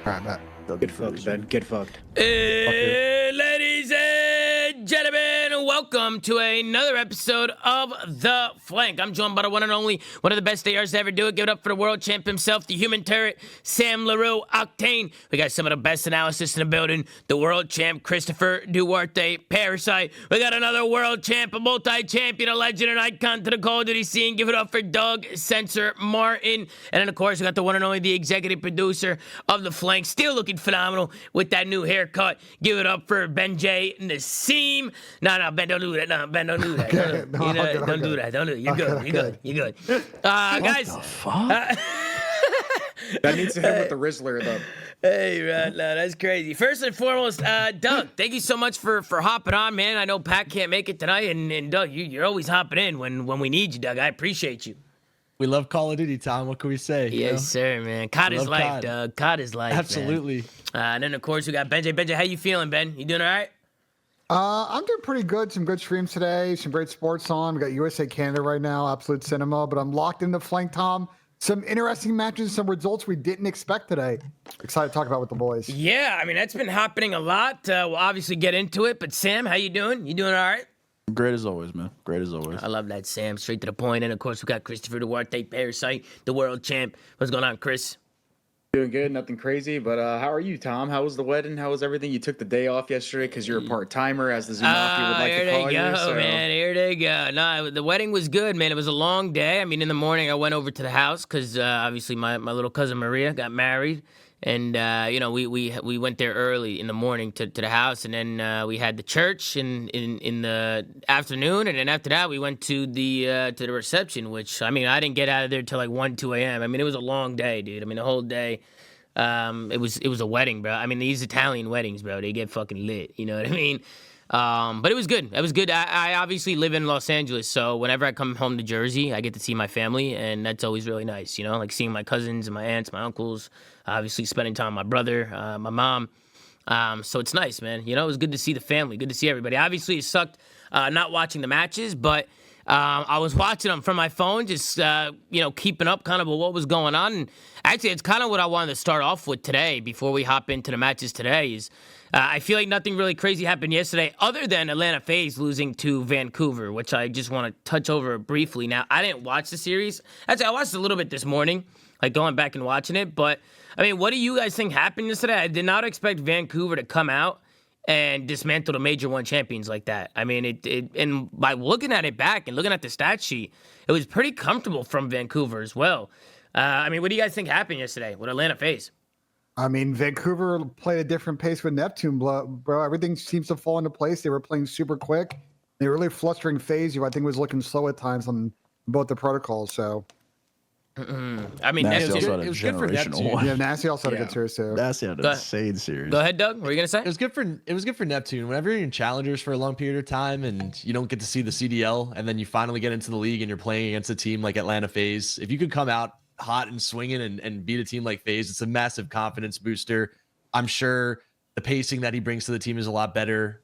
All right, bet. Get fucked, Ben. Get fucked. Ladies and gentlemen, welcome to another episode of The Flank. I'm joined by the one and only, one of the best ARs to ever do it. Give it up for the world champ himself, the human turret, Sam LaRue, Octane. We got some of the best analysis in the building. The world champ, Christopher Duarte, Parsite. We got another world champ, a multi-champion, a legend, an icon to the Call of Duty scene. Give it up for Doug Censor Martin. And then, of course, we got the one and only, the executive producer of The Flank, still looking phenomenal with that new haircut. Give it up for Ben J. Nassim. No, Ben, don't do that. No, Ben, don't do that. Okay. Don't do that. Don't do it. You're good. You're good. You're good. Guys. What the fuck? That needs to hit with the Rizzler, though. Hey, man, no, that's crazy. First and foremost, Doug, thank you so much for hopping on, man. I know Pat can't make it tonight, and Doug, you're always hopping in when we need you, Doug. I appreciate you. We love Call of Duty, Tom. What can we say? Yes, sir, man. COD is life, COD. Doug. COD is life, Absolutely. man. And then, of course, we got Benji. Benji, how you feeling, Ben? You doing all right? I'm doing pretty good. Some good streams today. Some great sports on. We got USA Canada right now. Absolute cinema. But I'm locked into Flank, Tom. Some interesting matches. Some results we didn't expect today. Excited to talk about with the boys. Yeah, I mean, that's been happening a lot. We'll obviously get into it. But, Sam, how you doing? You doing all right? Great as always, man. Great as always. I love that, Sam. Straight to the point. And, of course, we got Christopher Duarte, Parsite, the world champ. What's going on, Chris? Doing good, nothing crazy. But how are you, Tom? How was the wedding? How was everything? You took the day off yesterday because you're a part-timer, as the ZooMAFia would like to call you. Here they go, So. man. Here they go. No, the wedding was good, man. It was a long day. I mean, in the morning, I went over to the house because obviously my little cousin Maria got married. And, we went there early in the morning to the house, and then we had the church in the afternoon, and then after that, we went to the reception, which, I mean, I didn't get out of there till like 1, 2 a.m. I mean, it was a long day, dude. I mean, the whole day, it was a wedding, bro. I mean, these Italian weddings, bro, they get fucking lit, you know what I mean? But it was good. It was good. I obviously live in Los Angeles, so whenever I come home to Jersey, I get to see my family, and that's always really nice, you know, like seeing my cousins and my aunts, my uncles, obviously spending time with my brother, my mom. So it's nice, man. You know, it was good to see the family, good to see everybody. Obviously, it sucked not watching the matches, but I was watching them from my phone, just, keeping up kind of with what was going on. And actually, it's kind of what I wanted to start off with today before we hop into the matches today is I feel like nothing really crazy happened yesterday other than Atlanta FaZe losing to Vancouver, which I just want to touch over briefly. Now, I didn't watch the series. Actually, I watched a little bit this morning, like going back and watching it. But, I mean, what do you guys think happened yesterday? I did not expect Vancouver to come out and dismantle the Major 1 champions like that. I mean, and by looking at it back and looking at the stat sheet, it was pretty comfortable from Vancouver as well. I mean, what do you guys think happened yesterday with Atlanta FaZe? I mean, Vancouver played a different pace with Neptune, bro. Everything seems to fall into place. They were playing super quick. They were really flustering FaZe, who I think was looking slow at times on both the protocols. So, I mean, Nasty Neptune. also had a it was good for generational Neptune. one. yeah, Nasty also had a good series, too. Nasty had an Go ahead. insane series. Go ahead, Doug. What were you gonna say? It was good for Neptune. Whenever you're in challengers for a long period of time and you don't get to see the CDL, and then you finally get into the league and you're playing against a team like Atlanta FaZe, if you could come out hot and swinging and beat a team like FaZe, it's a massive confidence booster. I'm sure the pacing that he brings to the team is a lot better.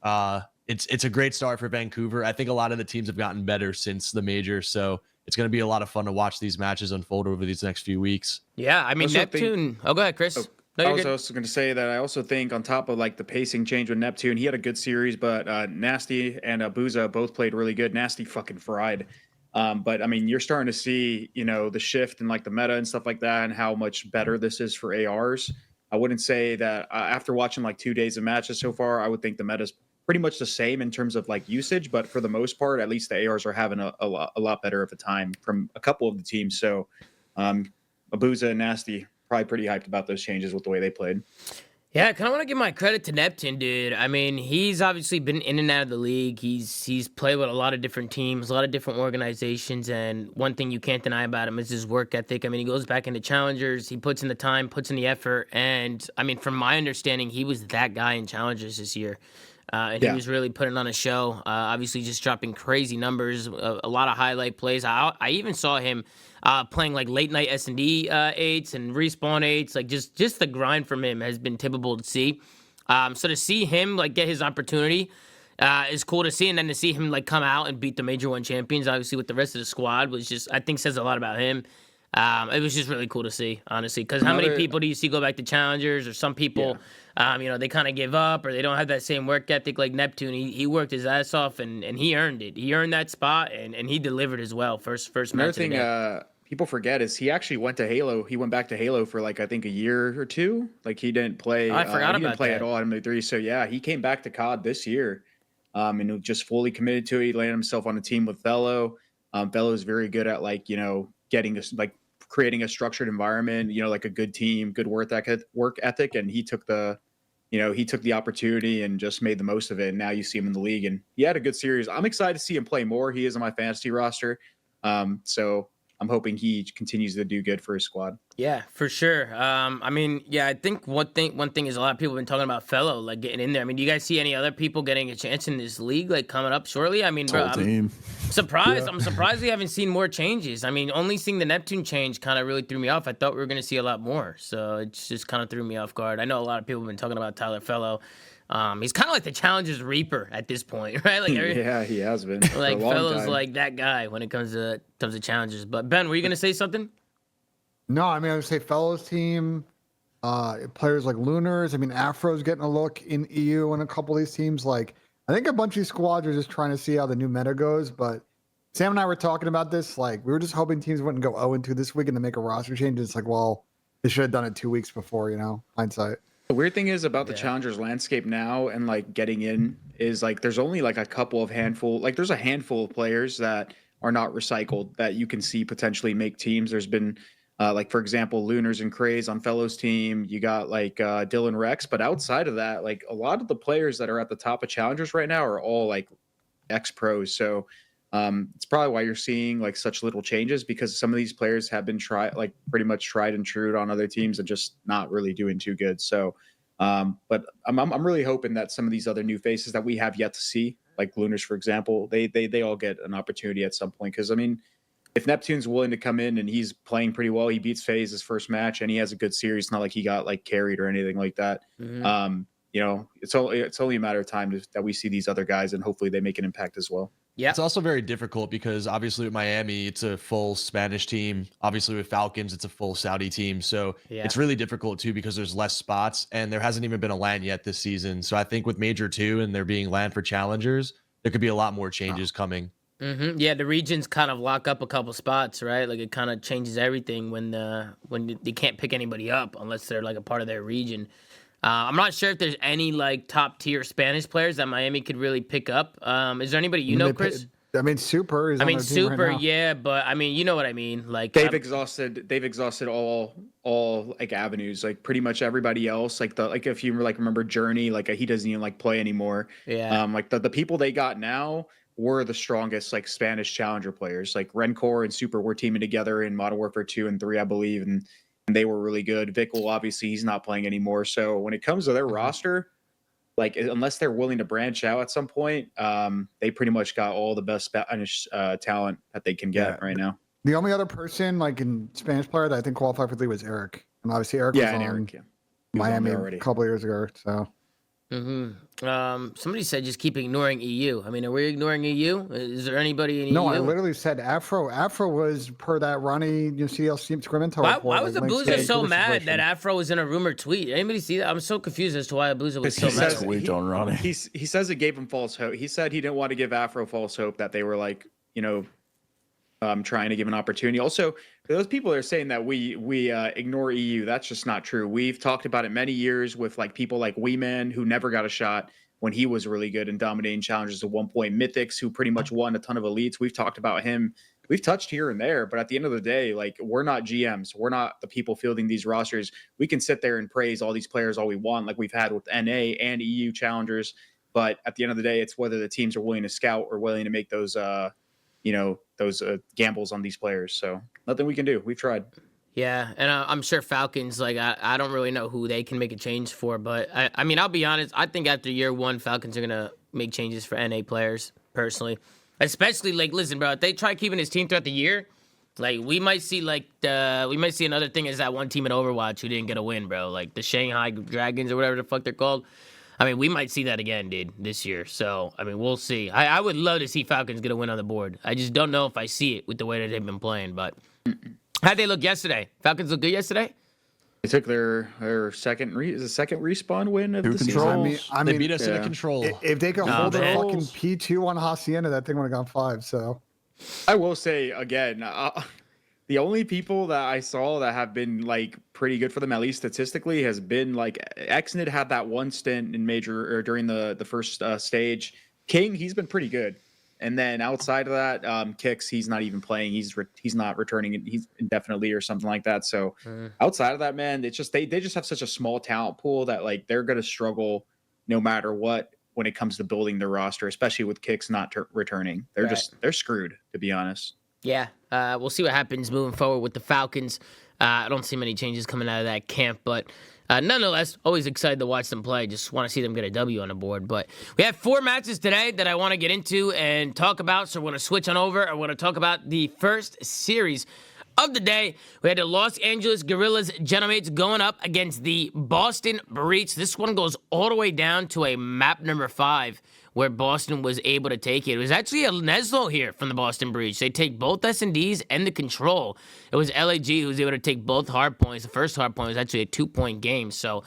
It's a great start for Vancouver. I think a lot of the teams have gotten better since the major, so it's going to be a lot of fun to watch these matches unfold over these next few weeks. Yeah, I mean, Neptune. Oh, go ahead, Chris. No, I you're was good. also going to say that I also think on top of like the pacing change with Neptune, he had a good series, but Nasty and Booza both played really good. Nasty fucking fried. But I mean, you're starting to see, the shift in like the meta and stuff like that and how much better this is for ARs. I wouldn't say that after watching like 2 days of matches so far, I would think the meta's pretty much the same in terms of like usage, but for the most part, at least the ARs are having a lot better of a time from a couple of the teams. So Abuza and Nasty probably pretty hyped about those changes with the way they played. Yeah, I kind of want to give my credit to Neptune, dude. I mean, he's obviously been in and out of the league. He's played with a lot of different teams, a lot of different organizations, and one thing you can't deny about him is his work ethic. I mean, he goes back into challengers, he puts in the time, puts in the effort, and I mean, from my understanding, he was that guy in challengers this year. He was really putting on a show, obviously just dropping crazy numbers, a lot of highlight plays. I even saw him playing like late night S&D 8s and respawn 8s. Like just the grind from him has been typical to see. So to see him like get his opportunity is cool to see. And then to see him like come out and beat the Major 1 champions, obviously with the rest of the squad, was just, I think says a lot about him. It was just really cool to see, honestly, because how many Another- people do you see go back to challengers, or some people, they kind of give up, or they don't have that same work ethic like Neptune. He worked his ass off, and he earned it. He earned that spot, and he delivered as well. First Another match of the thing day. people forget is he actually went to Halo. He went back to Halo for like I think a year or two. Like he didn't play. I forgot he didn't about play that. at all in M3. So yeah, he came back to COD this year, and just fully committed to it. He landed himself on a team with Fellow. Fellow is very good at like getting us like creating a structured environment. Like a good team, good work ethic, and he took the opportunity and just made the most of it. And now you see him in the league, and he had a good series. I'm excited to see him play more. He is on my fantasy roster, so I'm hoping he continues to do good for his squad. Yeah, for sure. I think one thing is a lot of people have been talking about Fellow, like getting in there. I mean, do you guys see any other people getting a chance in this league, like coming up shortly? I mean, bro, Whole team. surprised. I'm surprised we haven't seen more changes. I mean, only seeing the Neptune change kind of really threw me off. I thought we were going to see a lot more, so it just kind of threw me off guard. I know a lot of people have been talking about Tyler Fellow. He's kind of like the Challengers Reaper at this point, right? Like, Yeah, he has been. For like a long Fellow's time. like that guy when it comes to Challengers. But Ben, were you going to say something? No, I mean, I would say Fellows team, players like Lunars. I mean, Afro's getting a look in EU and a couple of these teams. Like, I think a bunch of these squads are just trying to see how the new meta goes. But Sam and I were talking about this. Like, we were just hoping teams wouldn't go 0-2 this week and to make a roster change. It's like, well, they should have done it 2 weeks before, hindsight. The weird thing is about the Challengers landscape now and like getting in is like there's only like a there's a handful of players that are not recycled that you can see potentially make teams. There's been like, for example, Lunars and Craze on Fellows team. You got like Dylan Rex, but outside of that, like a lot of the players that are at the top of Challengers right now are all like ex-pros. So it's probably why you're seeing like such little changes, because some of these players have been pretty much tried and true on other teams and just not really doing too good. So, but I'm really hoping that some of these other new faces that we have yet to see, like Lunars, for example, they all get an opportunity at some point. Because I mean, if Neptune's willing to come in and he's playing pretty well, he beats FaZe his first match and he has a good series. It's not like he got like carried or anything like that. Mm-hmm. It's only a matter of time that we see these other guys and hopefully they make an impact as well. Yeah. It's also very difficult because obviously with Miami, it's a full Spanish team. Obviously with Falcons, it's a full Saudi team. So it's really difficult too because there's less spots and there hasn't even been a LAN yet this season. So I think with Major 2 and there being LAN for challengers, there could be a lot more changes coming. Mm-hmm. Yeah, the regions kind of lock up a couple spots, right? Like it kind of changes everything when they can't pick anybody up unless they're like a part of their region. I'm not sure if there's any like top tier Spanish players that Miami could really pick up. Is there anybody Chris? I mean, Super is on their team right now. Yeah, but I mean, you know what I mean. Like they've exhausted all like avenues, like pretty much everybody else. Like if you remember Journey, like he doesn't even like play anymore. Yeah. Like the people they got now were the strongest like Spanish challenger players. Like ROKKR and Super were teaming together in Modern Warfare 2 and 3, I believe, and they were really good. Vickle, obviously, he's not playing anymore. So when it comes to their roster, like unless they're willing to branch out at some point, they pretty much got all the best Spanish talent that they can get right now. The only other person like in Spanish player that I think qualified for the league was Eric, and obviously Eric was on Miami a couple of years ago. So. Somebody said just keep ignoring EU. I mean, are we ignoring EU? Is there anybody in EU? No, I literally said Afro. Afro was per that Ronnie, CL Scrimento. Why was Abuza so mad that Afro was in a rumor tweet? Anybody see that? I'm so confused as to why Abuza was so mad. Tweet on Ronnie. He says it gave him false hope. He said he didn't want to give Afro false hope that they were like, trying to give an opportunity. Also, for those people that are saying that we ignore EU, that's just not true. We've talked about it many years with like people like Weeman, who never got a shot when he was really good and dominating challenges at one point. Mythics, who pretty much won a ton of elites. We've talked about him. We've touched here and there, but at the end of the day, like we're not GMs. We're not the people fielding these rosters. We can sit there and praise all these players all we want, like we've had with NA and EU challengers. But at the end of the day, it's whether the teams are willing to scout or willing to make those gambles on these players. So nothing we can do. We've tried. Yeah, and I'm sure Falcons, like, I don't really know who they can make a change for, but I mean, I'll be honest, I think after year one, Falcons are going to make changes for NA players, personally. Especially, like, listen, bro, if they try keeping his team throughout the year, like, we might see another thing as that one team in Overwatch who didn't get a win, bro. Like, the Shanghai Dragons or whatever the fuck they're called. I mean, we might see that again, dude, this year. So, I mean, we'll see. I would love to see Falcons get a win on the board. I just don't know if I see it with the way that they've been playing, but How'd they look yesterday? Falcons look good yesterday? They took their second respawn win of Two the season. controls. I They mean, beat us in a yeah. control. if they could Oh, hold their man. fucking P2 on Hacienda, that thing would have gone 5. So I will say again, the only people that I saw that have been like pretty good for them, at least statistically, has been like Xnid had that one stint in major or during the first stage. King, he's been pretty good, and then outside of that, Kicks, he's not even playing. He's not returning. He's indefinitely or something like that. So outside of that, man, it's just they just have such a small talent pool that like they're gonna struggle no matter what when it comes to building their roster, especially with Kicks not returning. They're screwed, to be honest. Yeah, we'll see what happens moving forward with the Falcons. I don't see many changes coming out of that camp, but nonetheless, always excited to watch them play. Just want to see them get a W on the board. But we have 4 matches today that I want to get into and talk about, so we're going to switch on over. I want to talk about the first series of the day. We had the Los Angeles Guerrillas Genomates going up against the Boston Breach. This one goes all the way down to a map number 5, where Boston was able to take it. It was actually a Neslo here from the Boston Breach. They take both S&Ds and the control. It was LAG who was able to take both hard points. The first hard point was actually a 2-point game. So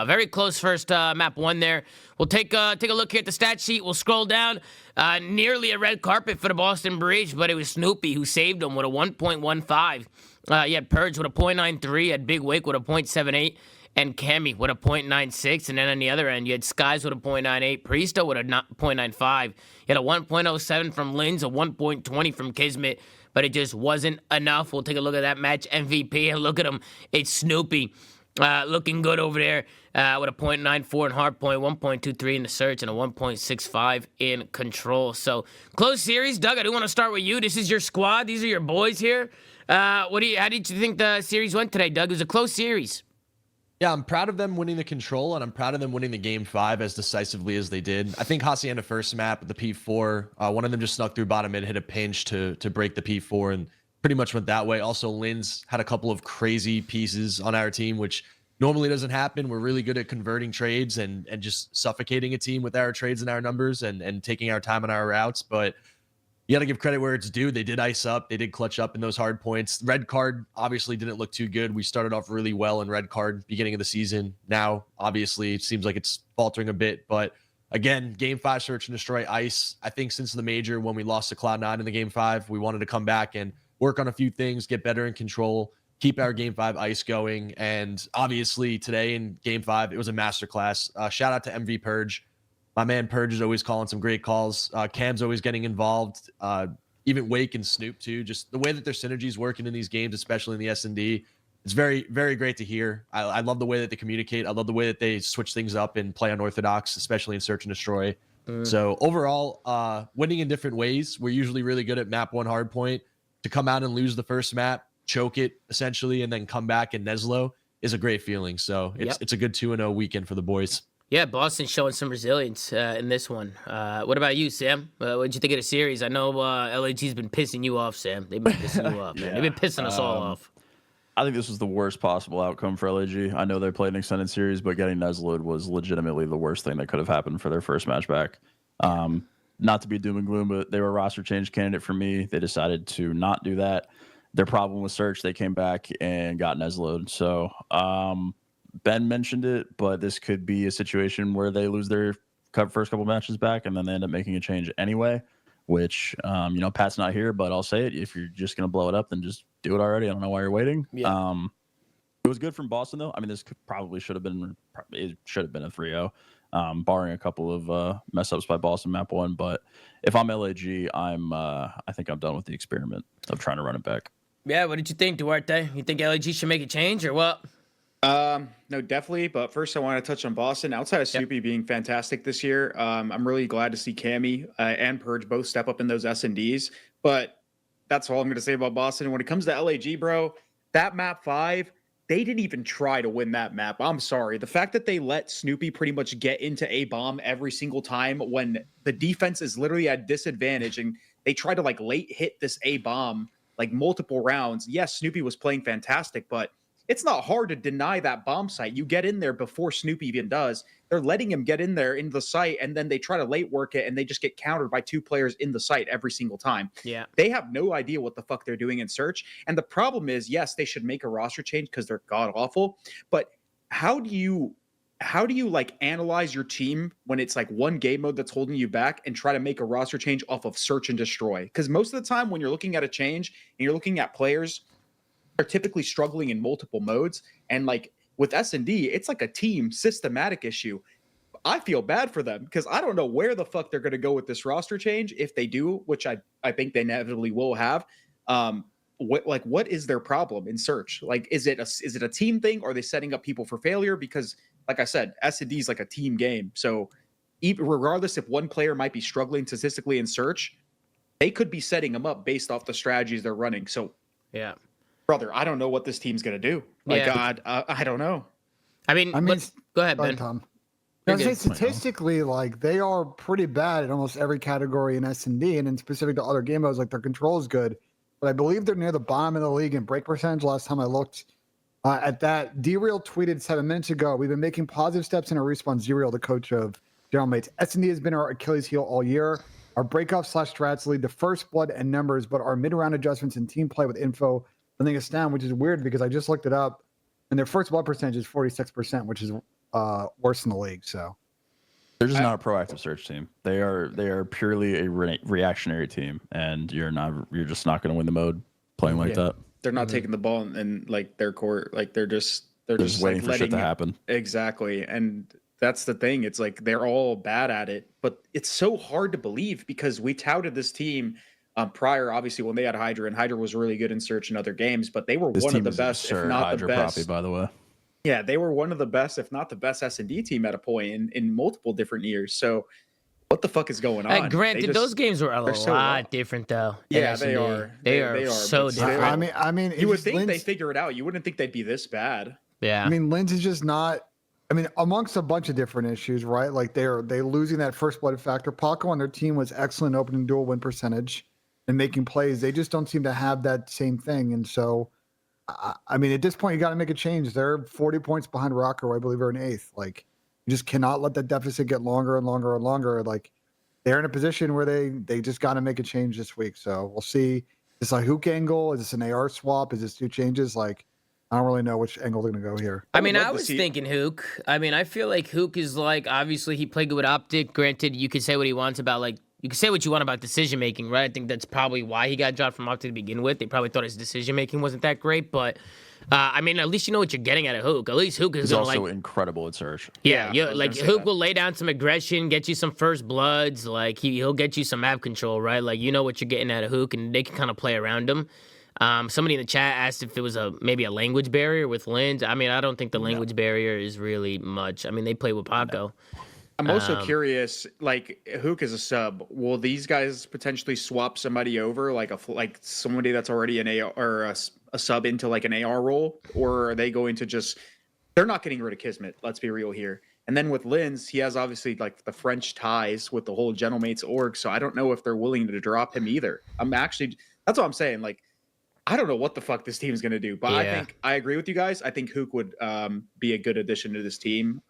very close first map 1 there. We'll take a look here at the stat sheet. We'll scroll down. Nearly a red carpet for the Boston Breach, but it was Snoopy who saved them with a 1.15. You had Purge with a 0.93, had Big Wake with a 0.78, and Cammy with a 0.96. And then on the other end, you had Skies with a 0.98, Priesta with a 0.95. You had a 1.07 from Linz, a 1.20 from Kismet, but it just wasn't enough. We'll take a look at that match MVP, and look at him. It's Snoopy looking good over there with a 0.94 in hardpoint, 1.23 in the search, and a 1.65 in control. So, close series. Doug, I do want to start with you. This is your squad. These are your boys here. How did you think the series went today, Doug? It was a close series. Yeah, I'm proud of them winning the control, and I'm proud of them winning the game 5 as decisively as they did. I think Hacienda first map, the P4, one of them just snuck through bottom mid, hit a pinch to break the P4, and pretty much went that way. Also, Linz had a couple of crazy pieces on our team, which normally doesn't happen. We're really good at converting trades and just suffocating a team with our trades and our numbers and taking our time on our routes, but you got to give credit where it's due. They did ice up. They did clutch up in those hard points. Red card obviously didn't look too good. We started off really well in red card beginning of the season. Now, obviously, it seems like it's faltering a bit. But again, game 5, search and destroy ice. I think since the major, when we lost to CLOUD9 in the game 5, we wanted to come back and work on a few things, get better in control, keep our game 5 ice going. And obviously, today in game 5, it was a masterclass. Shout out to MV Purge. My man Purge is always calling some great calls. Cam's always getting involved. Even Wake and Snoop too. Just the way that their synergy is working in these games, especially in the S&D, it's very, very great to hear. I love the way that they communicate. I love the way that they switch things up and play unorthodox, especially in search and destroy. So overall, winning in different ways. We're usually really good at map 1 hardpoint. To come out and lose the first map, choke it essentially, and then come back and Neslo is a great feeling. So it's a good 2-0 weekend for the boys. Yeah, Boston's showing some resilience in this one. What about you, Sam? What'd you think of the series? I know LAG's been pissing you off, Sam. They've been pissing you off, man. They've been pissing us all off. I think this was the worst possible outcome for LAG. I know they played an extended series, but getting Nesloed was legitimately the worst thing that could have happened for their first match back. Not to be doom and gloom, but they were a roster change candidate for me. They decided to not do that. Their problem was search. They came back and got Nesloed. So, Ben mentioned it, but this could be a situation where they lose their first couple matches back and then they end up making a change anyway, which, Pat's not here, but I'll say it. If you're just going to blow it up, then just do it already. I don't know why you're waiting. Yeah. It was good from Boston, though. I mean, this should have been a 3-0, barring a couple of mess ups by Boston map 1. But if I'm LAG, I think I'm done with the experiment of trying to run it back. Yeah, what did you think, Duarte? You think LAG should make a change or what? No, definitely. But first, I want to touch on Boston. Outside of Snoopy being fantastic this year, I'm really glad to see Cammy and Purge both step up in those S&Ds. But that's all I'm going to say about Boston. When it comes to LAG, bro, that map 5, they didn't even try to win that map. I'm sorry. The fact that they let Snoopy pretty much get into a bomb every single time when the defense is literally at disadvantage and they try to late hit this A bomb multiple rounds. Yes, Snoopy was playing fantastic, but it's not hard to deny that bomb site. You get in there before Snoop even does. They're letting him get in there into the site, and then they try to late work it, and they just get countered by 2 players in the site every single time. Yeah. They have no idea what the fuck they're doing in search. And the problem is, yes, they should make a roster change because they're god awful. But how do you like analyze your team when it's like one game mode that's holding you back and try to make a roster change off of search and destroy? Because most of the time when you're looking at a change and you're looking at players, they're typically struggling in multiple modes. And like with S&D, it's like a team systematic issue. I feel bad for them because I don't know where the fuck they're going to go with this roster change if they do, which I think they inevitably will have. What is their problem in search? Like, is it a team thing? Or are they setting up people for failure? Because like I said, S&D is like a team game. So even regardless if one player might be struggling statistically in search, they could be setting them up based off the strategies they're running. So Yeah. brother, I don't know what this team's going to do. Like, Yeah. I don't know. I mean, go ahead, Ben. Tom. You're I was saying good. statistically, like they are pretty bad in almost every category in S&D, and in specific to other game modes, like their control is good. But I believe they're near the bottom of the league in break percentage last time I looked at that. D-Real tweeted 7 minutes ago, we've been making positive steps in our response. D-Real, the coach of General Mates. S&D has been our Achilles heel all year. Our breakoff/strats lead to first blood and numbers, but our mid-round adjustments and team play with info letting us down, which is weird because I just looked it up, and their first blood percentage is 46%, which is worse in the league. So They're just not a proactive search team. They are purely a reactionary team, and you're just not going to win the mode playing like that. They're not taking the ball and like their court, like they're just waiting like for shit to happen. Exactly. And that's the thing. It's like they're all bad at it, but it's so hard to believe because we touted this team prior, obviously, when they had Hydra, and Hydra was really good in search in other games, but they were This one team of the is best, if absurd. not Hydra the best. Proppy, by the way. Yeah, they were one of the best, if not the best S&D team at a point in multiple different years. So what the fuck is going on? Granted, those games were a they're lot so rough. different, though. than Yeah, they S&D. are. They are so but still, different. I mean, you would it's think they Linz- figure it out. You wouldn't think they'd be this bad. Yeah. I mean, Linz is just not. I mean, amongst a bunch of different issues, right? Like they're losing that first blood factor. Paco on their team was excellent opening duel win percentage and making plays. They just don't seem to have that same thing. And so, I mean, at this point, you got to make a change. They're 40 points behind ROKKR, I believe, are in 8th. Like, you just cannot let that deficit get longer and longer and longer. Like, they're in a position where they just got to make a change this week. So we'll see. Is this a hook angle? Is this an AR swap? Is this 2 changes? Like, I don't really know which angle they're going to go here. I mean, would I love to was see- thinking Hook. I mean, I feel like Hook is like, obviously, he played good with Optic. Granted, you could say what he wants about, like, you can say what you want about decision making, right? I think that's probably why he got dropped from Optic to begin with. They probably thought his decision making wasn't that great, but I mean, at least you know what you're getting at a Hook. At least Hook is He's gonna also like, incredible at search. yeah, I was like gonna say Hook that. will lay down some aggression, get you some first bloods. Like he'll get you some map control, right? Like you know what you're getting at a Hook, and they can kind of play around him. Somebody in the chat asked if it was maybe a language barrier with Linz. I mean, I don't think the language barrier is really much. I mean, they play with Paco. I'm also curious, like Hook is a sub. Will these guys potentially swap somebody over, like somebody that's already an AR or a sub into like an AR role, or are they going to just? They're not getting rid of Kismet. Let's be real here. And then with Linz, he has obviously like the French ties with the whole General Mates org, so I don't know if they're willing to drop him either. That's what I'm saying. Like, I don't know what the fuck this team is going to do, but I Yeah. think I agree with you guys. I think Hook would be a good addition to this team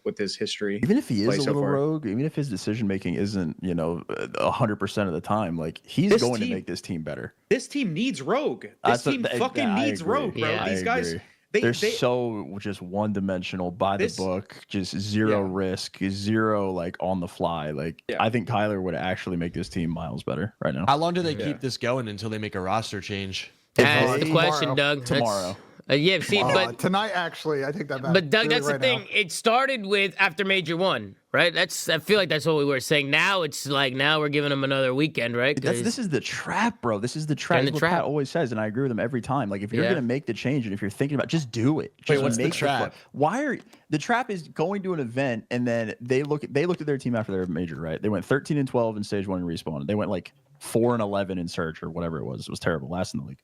with his history. Even if he is play a so little far. rogue, even if his decision making isn't 100% of the time, like he's This going team- to make this team better. This team needs Rogue. This That's team what- fucking I needs agree. Rogue, bro. Yeah. These I guys, agree. they They're so just one dimensional by This- the book, just zero Yeah. risk, zero like on the fly. Like Yeah. I think Kyler would actually make this team miles better right now. How long do they keep this going until they make a roster change? That's Tomorrow. the question, Doug. That's- Tomorrow. yeah, see, but Tonight, actually, I think that back. But Doug, Really that's the right thing. now. It started with after Major 1, right? I feel like that's what we were saying. Now it's like now we're giving them another weekend, right? 'Cause- This is the trap, bro. This is the trap. in That's the what Pat trap. always says, and I agree with him every time. Like if you're Yeah. gonna make the change, and if you're thinking about, just do it. Just what's the make trap? Why are the trap is going to an event and then they looked at their team after their major, right? They went 13-12 in stage 1 and respawn. They went like 4-11 in search or whatever it was. It was terrible, last in the league.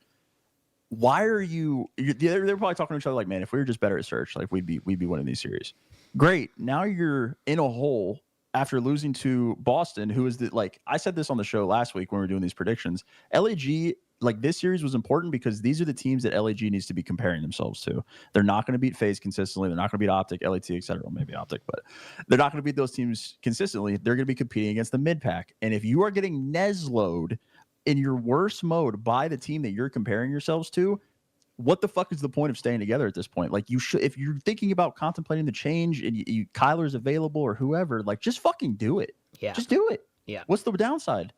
Why are they're probably talking to each other like, man, if we were just better at search, like we'd be winning these series. Great. Now you're in a hole after losing to Boston, who is like I said this on the show last week when we were doing these predictions. LAG like this series was important because these are the teams that LAG needs to be comparing themselves to. They're not going to beat FaZe consistently. They're not going to beat Optic, LAT, etc. Well, maybe Optic, but they're not going to beat those teams consistently. They're going to be competing against the mid pack. And if you are getting Nezlo'd in your worst mode by the team that you're comparing yourselves to, what the fuck is the point of staying together at this point? Like, you should, if you're thinking about contemplating the change and Kyler's available or whoever, like, just fucking do it. Yeah. Just do it. Yeah. What's the downside?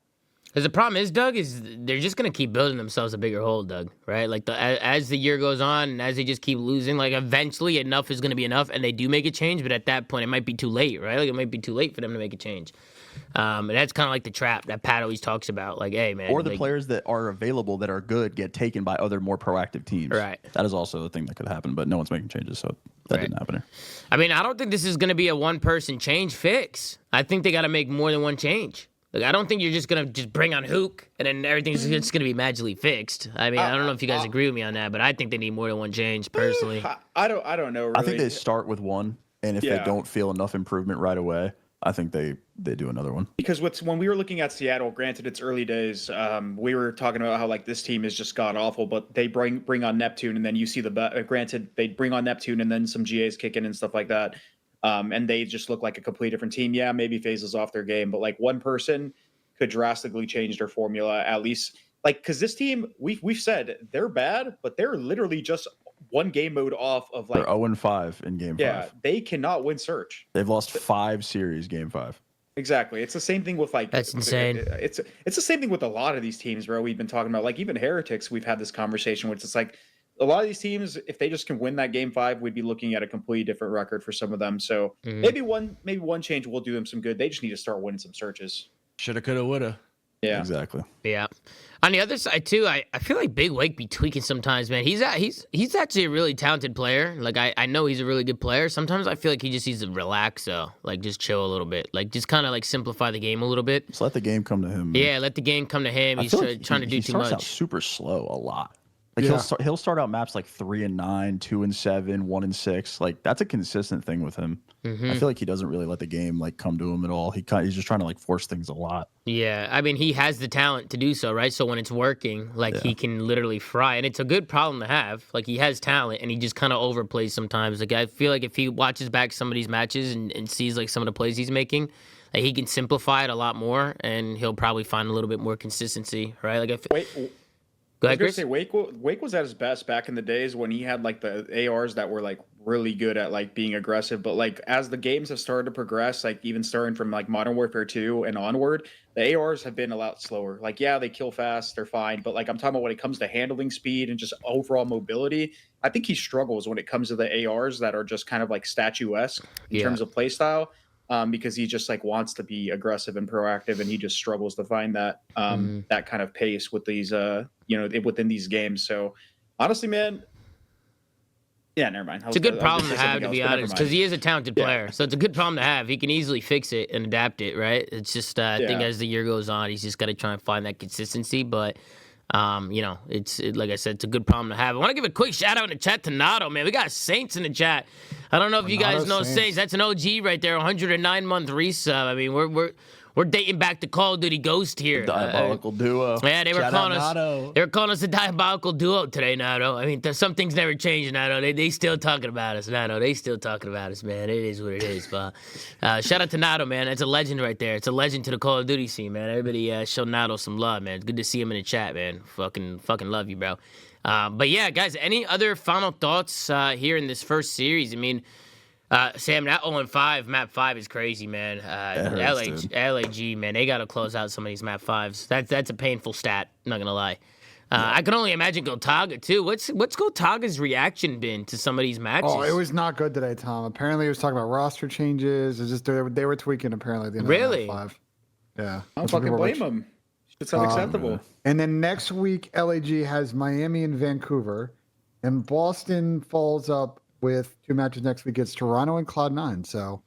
Because the problem is, Doug, is they're just going to keep building themselves a bigger hole, Doug, right? Like, as the year goes on and as they just keep losing, like, eventually enough is going to be enough and they do make a change, but at that point, it might be too late, right? Like, it might be too late for them to make a change. And that's kind of like the trap that Pat always talks about. Like, hey, man. Or the like, players that are available that are good get taken by other more proactive teams. Right. That is also a thing that could happen, but no one's making changes, so that didn't happen here. I mean, I don't think this is going to be a one-person change fix. I think they got to make more than one change. Like, I don't think you're just going to just bring on Hook and then everything's just going to be magically fixed. I mean, I don't know if you guys agree with me on that, but I think they need more than one change, personally. I don't know. Really. I think they start with one, and if they don't feel enough improvement right away, I think they do another one. Because when we were looking at Seattle, granted it's early days, we were talking about how like this team is just god awful, but they bring on Neptune, and then you see granted they bring on Neptune, and then some GAs kick in and stuff like that, and they just look like a completely different team. Yeah, maybe FaZe is off their game, but like one person could drastically change their formula, at least. Like, because this team, we've said they're bad, but they're literally just one game mode off of like. They're 0-5 in game 5. Yeah, they cannot win Search. They've lost 5 series game 5. Exactly. It's the same thing with like. That's insane. It's the same thing with a lot of these teams, bro. We've been talking about like even Heretics. We've had this conversation, which is like a lot of these teams, if they just can win that game 5, we'd be looking at a completely different record for some of them. So maybe one change will do them some good. They just need to start winning some searches. Shoulda, coulda, woulda. Yeah, exactly. Yeah. On the other side too, I feel like Big Wake be tweaking sometimes, man. He's actually a really talented player. Like I know he's a really good player. Sometimes I feel like he just needs to relax though, like just chill a little bit, like just kind of like simplify the game a little bit. Just let the game come to him. Man. Yeah, let the game come to him. He's trying to do too much. He starts out super slow a lot. Like he'll start out maps like 3-9, 2-7, 1-6. Like that's a consistent thing with him. I feel like he doesn't really let the game like come to him at all. He's just trying to like force things a lot. Yeah, I mean he has the talent to do so, right? So when it's working, like he can literally fry, and it's a good problem to have. Like he has talent, and he just kind of overplays sometimes. Like I feel like if he watches back some of these matches and sees like some of the plays he's making, like he can simplify it a lot more, and he'll probably find a little bit more consistency, right? Like Go ahead, Chris. I was gonna say Wake was at his best back in the days when he had like the ARs that were like really good at like being aggressive. But like as the games have started to progress, like even starting from like Modern Warfare 2 and onward, the ARs have been a lot slower. Like yeah, they kill fast, they're fine, but like I'm talking about when it comes to handling speed and just overall mobility, I think he struggles when it comes to the ARs that are just kind of like statuesque in terms of play style. Because he just like wants to be aggressive and proactive, and he just struggles to find that that kind of pace with these within these games. So honestly, man, yeah, never mind. It's a good problem to have, to be honest, because he is a talented player. So it's a good problem to have. He can easily fix it and adapt it, right? It's just I think as the year goes on, he's just got to try and find that consistency. But it's like I said, it's a good problem to have. I want to give a quick shout out in the chat to Nato, man. We got Saints in the chat. I don't know if you guys know Saints. That's an OG right there, 109-month resub. I mean, we're dating back to Call of Duty Ghost here. Diabolical duo. Yeah, they were calling us. Nato. They were calling us a diabolical duo today, Nato. I mean, some things never change, Nato. They still talking about us, Nato. They still talking about us, man. It is what it is. But shout out to Nato, man. That's a legend right there. It's a legend to the Call of Duty scene, man. Everybody show Nato some love, man. It's good to see him in the chat, man. Fucking love you, bro. But yeah, guys, any other final thoughts here in this first series? I mean, Sam, that 0-5 map 5 is crazy, man. LAG, man, they gotta close out some of these map 5s. That's a painful stat. Not gonna lie. I can only imagine Gotaga too. What's Gotaga's reaction been to some of these matches? Oh, it was not good today, Tom. Apparently, he was talking about roster changes. It's just they were tweaking. Apparently, at the end really? of map 5. Yeah, I don't fucking blame him. It's unacceptable. And then next week, LAG has Miami and Vancouver, and Boston follows up with 2 matches next week. It's Toronto and CLOUD9. So,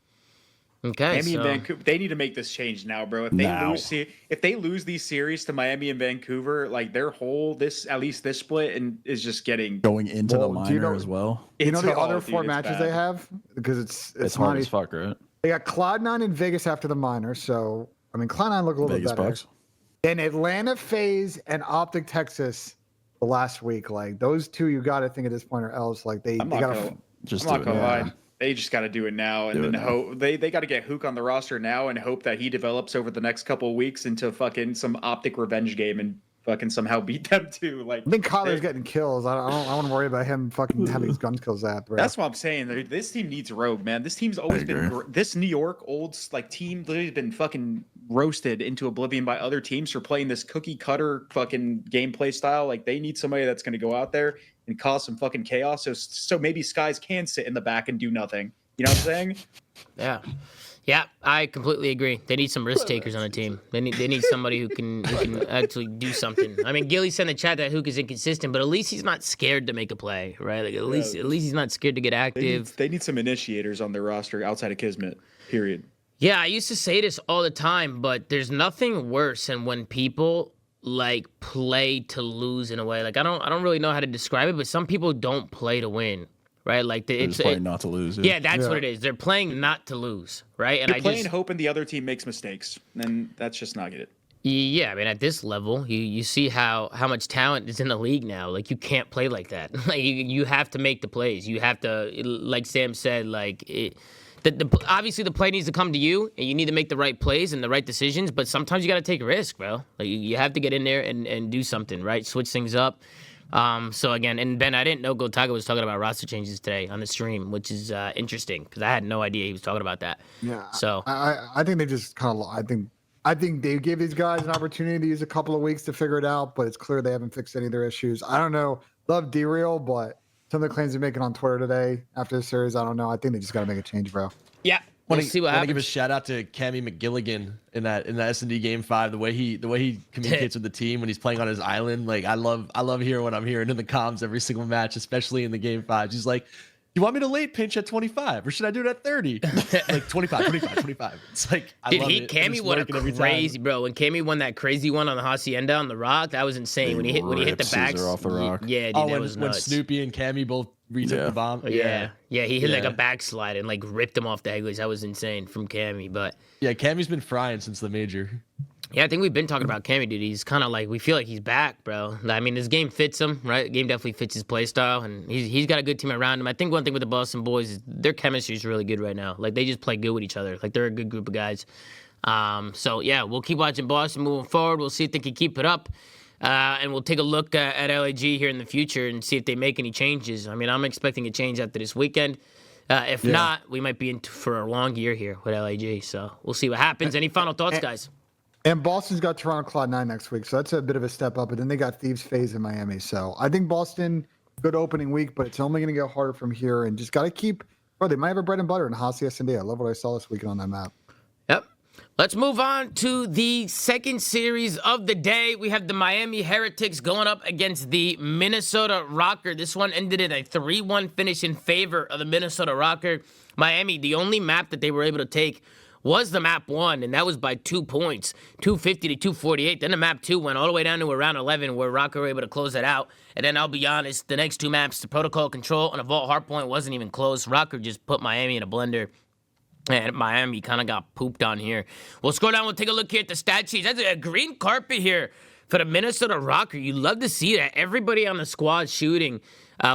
okay, Miami and Vancouver, they need to make this change now, bro. If they lose these series to Miami and Vancouver, like their whole at least this split and is just getting going into the minor as well. You know the other 4 matches they have, because it's hard as fuck, right? They got CLOUD9 in Vegas after the minor. So I mean, CLOUD9 look a little bit better. Bucks. Then Atlanta FaZe and Optic Texas the last week. Like those two, you got to think at this point or else. Like they I'm not got gonna, to. Just I'm not do it. gonna Yeah. lie. They just got to do it now, and Do it then now. hope they got to get Hook on the roster now, and hope that he develops over the next couple of weeks into fucking some Optic revenge game and fucking somehow beat them too. Like I think Kyler's they- getting kills. I want to worry about him fucking having his gun kills at. Bro. That's what I'm saying. This team needs Rogue, man. This team's always been agree. this New York old like team. Literally been fucking roasted into oblivion by other teams for playing this cookie cutter fucking gameplay style. Like they need somebody that's going to go out there and cause some fucking chaos. So maybe Skies can sit in the back and do nothing. You know what I'm saying? Yeah. Yeah, I completely agree. They need some risk takers on the team. They need somebody who can actually do something. I mean, Gilly said in the chat that Hook is inconsistent, but at least he's not scared to make a play, right? Like at least he's not scared to get active. They need some initiators on their roster outside of Kismet. Period. Yeah, I used to say this all the time, but there's nothing worse than when people like play to lose in a way. Like I don't really know how to describe it, but some people don't play to win, right? Like They're just playing not to lose. yeah, that's Yeah. what it is. They're playing not to lose, right? And You're I playing just hoping the other team makes mistakes, and that's just not it. yeah, I mean at this level, you see how much talent is in the league now. Like you can't play like that. Like you have to make the plays. You have to, like Sam said, like it. Obviously the play needs to come to you, and you need to make the right plays and the right decisions. But sometimes you got to take a risk, bro. Like you have to get in there and do something, right? Switch things up. So again, and Ben, I didn't know Gotaga was talking about roster changes today on the stream, which is interesting because I had no idea he was talking about that. Yeah. So I think they just kind of. I think they gave these guys an opportunity to use a couple of weeks to figure it out, but it's clear they haven't fixed any of their issues. I don't know. Love D-Real, but some of the claims they're making on Twitter today after the series, I don't know. I think they just got to make a change, bro. yeah, we'll see what I want to give a happens. shout out to Cammy McGilligan in that S&D game 5. The way he communicates with the team when he's playing on his island. Like I love hearing what I'm hearing in the comms every single match, especially in the game 5. He's like, you want me to late pinch at 25 or should I do it at 30? Like 25. It's like I Dude, love it. Cammy It's won a working every time. crazy, bro. When Cammy won that crazy one on the Hacienda on the Rock, that was insane. When he hit the ripped backs, Caesar off the Rock. yeah, dude, Oh, that was when nuts. Snoopy and Cammy both retook Yeah. the bomb. Yeah, he hit like Yeah. a backslide and like ripped him off the headlights. That was insane from Cammy. But Yeah, Cammy's been frying since the major. yeah, I think we've been talking about Cammy, dude. He's kind of like, we feel like he's back, bro. I mean, his game fits him, right? The game definitely fits his play style, and he's got a good team around him. I think one thing with the Boston boys is their chemistry is really good right now. Like they just play good with each other. Like they're a good group of guys. So yeah, we'll keep watching Boston moving forward. We'll see if they can keep it up. And we'll take a look at LAG here in the future and see if they make any changes. I mean, I'm expecting a change after this weekend. If not, we might be in for a long year here with LAG. So we'll see what happens. Any final thoughts, guys? And Boston's got Toronto CLOUD9 next week, so that's a bit of a step up. But then they got Thieves FaZe in Miami. So I think Boston, good opening week, but it's only going to get harder from here. And just got to keep, bro, they might have a bread and butter in Hasi S&D. I love what I saw this weekend on that map. Yep. Let's move on to the second series of the day. We have the Miami Heretics going up against the Minnesota ROKKR. This one ended in a 3-1 finish in favor of the Minnesota ROKKR. Miami, the only map that they were able to take was the map 1, and that was by 2 points, 250 to 248. Then the map 2 went all the way down to around 11, where ROKKR were able to close that out. And then I'll be honest, the next 2 maps, the Protocol Control and a Vault Hardpoint, wasn't even close. ROKKR just put Miami in a blender. And Miami kind of got pooped on here. We'll scroll down. We'll take a look here at the stat sheets. That's a green carpet here for the Minnesota ROKKR. You love to see that. Everybody on the squad shooting,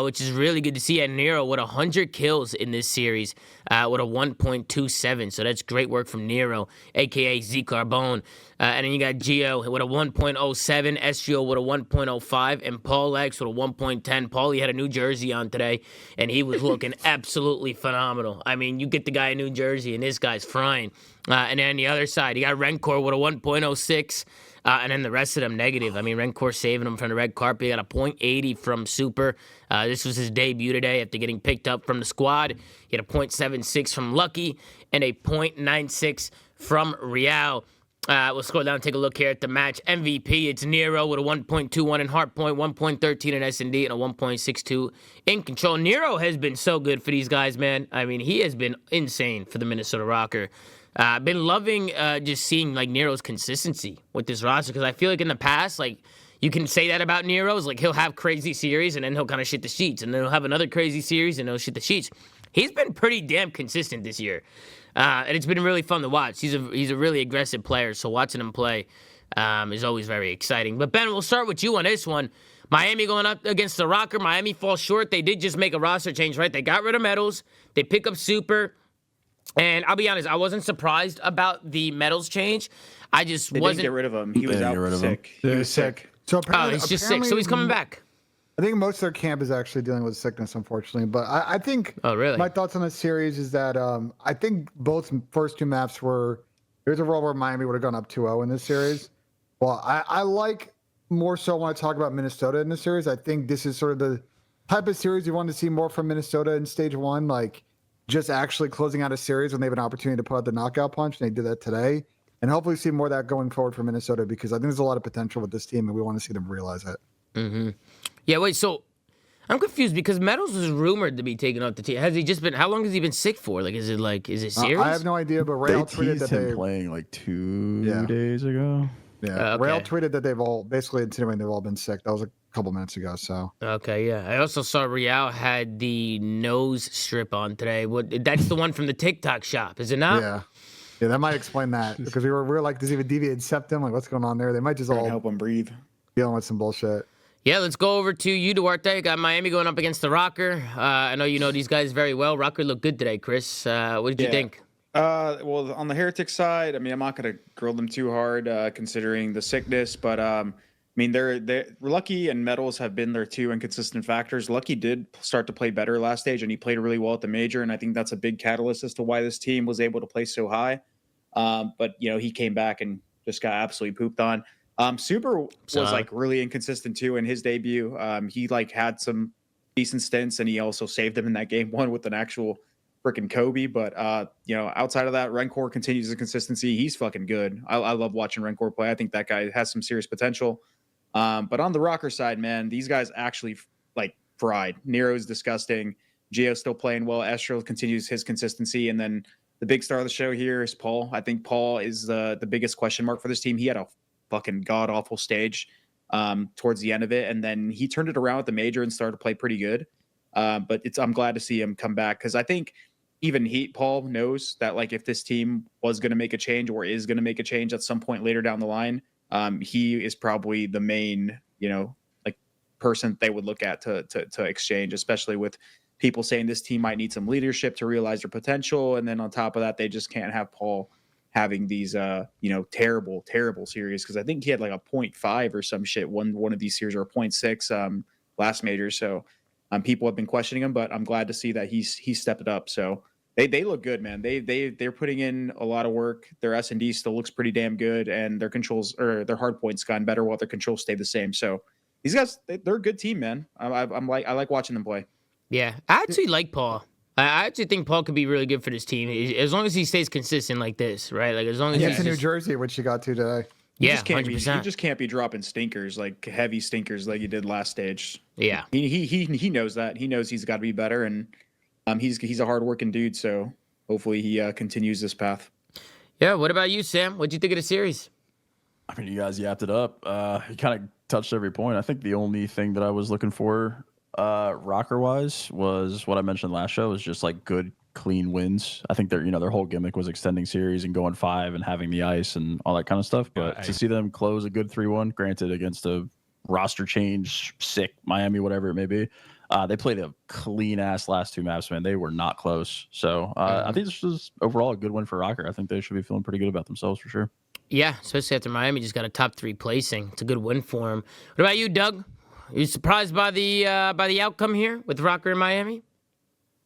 which is really good to see. And Nero with 100 kills in this series with a 1.27. So that's great work from Nero, a.k.a. Z Carbone. And then you got Gio with a 1.07, SGO with a 1.05, and Paul X with a 1.10. Paulie had a New Jersey on today, and he was looking absolutely phenomenal. I mean, you get the guy in New Jersey, and this guy's frying. And then on the other side, you got Rencor with a 1.06. And then the rest of them negative. I mean, Rencor saving him from the red carpet. He got a .80 from Super. This was his debut today after getting picked up from the squad. He had a .76 from Lucky and a .96 from Real. We'll scroll down and take a look here at the match MVP. It's Nero with a 1.21 in Hardpoint, 1.13 in S&D, and a 1.62 in Control. Nero has been so good for these guys, man. I mean, he has been insane for the Minnesota ROKKR. I've been loving just seeing like Nero's consistency with this roster, because I feel like in the past, like you can say that about Nero's, like he'll have crazy series and then he'll kind of shit the sheets, and then he'll have another crazy series and he'll shit the sheets. He's been pretty damn consistent this year, and it's been really fun to watch. He's a really aggressive player, so watching him play is always very exciting. But Ben, we'll start with you on this one. Miami going up against the ROKKR. Miami falls short. They did just make a roster change, right? They got rid of Metals. They pick up Super. And I'll be honest, I wasn't surprised about the Metals change. I just They wasn't. didn't get rid of him. He was didn't out get rid of him. sick. He was sick. So Oh, apparently, he's just sick. So he's coming back. I think most of their camp is actually dealing with sickness, unfortunately. But I think Oh, really? my thoughts on this series is that I think both first two maps were there's a role where Miami would have gone up 2-0 in this series. Well, I like more so when I talk about Minnesota in this series. I think this is sort of the type of series you want to see more from Minnesota in stage one, like just actually closing out a series when they have an opportunity to put out the knockout punch, and they did that today. And hopefully see more of that going forward for Minnesota because I think there's a lot of potential with this team, and we want to see them realize it. Mm-hmm. Yeah, wait, so I'm confused because Metals was rumored to be taken off the team. Has he just been, how long has he been sick for? Is it serious? I have no idea, but They Rail tweeted teased that him they playing like 2 Yeah. days ago. Okay. Rail tweeted that they've all basically insinuating they've all been sick. That was a couple minutes ago. So Okay, yeah. I also saw Real had the nose strip on today. That's the one from the TikTok shop, is it not? yeah, that might explain that because we were like, does he have a deviated septum? Like, what's going on there? They might just Trying to all help him breathe. dealing with some bullshit. Yeah, let's go over to you, Duarte. Got Miami going up against the ROKKR. I know you know these guys very well. ROKKR looked good today, Chris. What did you think? Well, on the Heretics side, I mean, I'm not going to grill them too hard considering the sickness, but I mean, they're Lucky and Metals have been their two inconsistent factors. Lucky did start to play better last stage, and he played really well at the major, and I think that's a big catalyst as to why this team was able to play so high. But he came back and just got absolutely pooped on. Super was like really inconsistent too in his debut. He like had some decent stints, and he also saved them in that game one with an actual freaking Kobe. But outside of that, ROKKR continues his consistency. He's fucking good. I love watching ROKKR play. I think that guy has some serious potential. But on the ROKKR side, man, these guys actually like fried. Nero's disgusting. Gio's still playing well. Estro continues his consistency, and then the big star of the show here is Paul. I think Paul is the biggest question mark for this team. He had a fucking god awful stage towards the end of it, and then he turned it around at the major and started to play pretty good. But I'm glad to see him come back because I think even Paul knows that like if this team was going to make a change or is going to make a change at some point later down the line, he is probably the main like person they would look at to exchange, especially with people saying this team might need some leadership to realize their potential, and then on top of that, they just can't have Paul having these terrible series because I think he had like a 0.5 or some shit one of these series or a 0.6 last major. So people have been questioning him, but I'm glad to see that he's stepped it up. So they look good, man. They're putting in a lot of work. Their S&D still looks pretty damn good, and their controls or their hard points gotten better while their controls stay the same. So these guys, they're a good team, man. I like watching them play. Yeah, I actually like Paul. I actually think Paul could be really good for this team as long as he stays consistent like this, right? Like as long as He's he's in New just, Jersey, which you got to today. yeah, Just can't 100%. he just can't be dropping stinkers, like heavy stinkers like he did last stage. Yeah. He knows that. He knows he's got to be better, and he's a hardworking dude. So hopefully he continues this path. Yeah. What about you, Sam? What'd you think of the series? I mean, you guys yapped it up. You kind of touched every point. I think the only thing that I was looking for ROKKR wise was what I mentioned last show, was just like good, clean wins. I think their whole gimmick was extending series and going 5 and having the ice and all that kind of stuff. But to see them close a good 3-1, granted against a roster change, sick Miami, whatever it may be, they played a clean ass last 2 maps, man. They were not close. So I think this was overall a good win for ROKKR. I think they should be feeling pretty good about themselves for sure. Yeah, especially after Miami just got a top 3 placing. It's a good win for him. What about you, Doug? Are you surprised by the outcome here with ROKKR in Miami?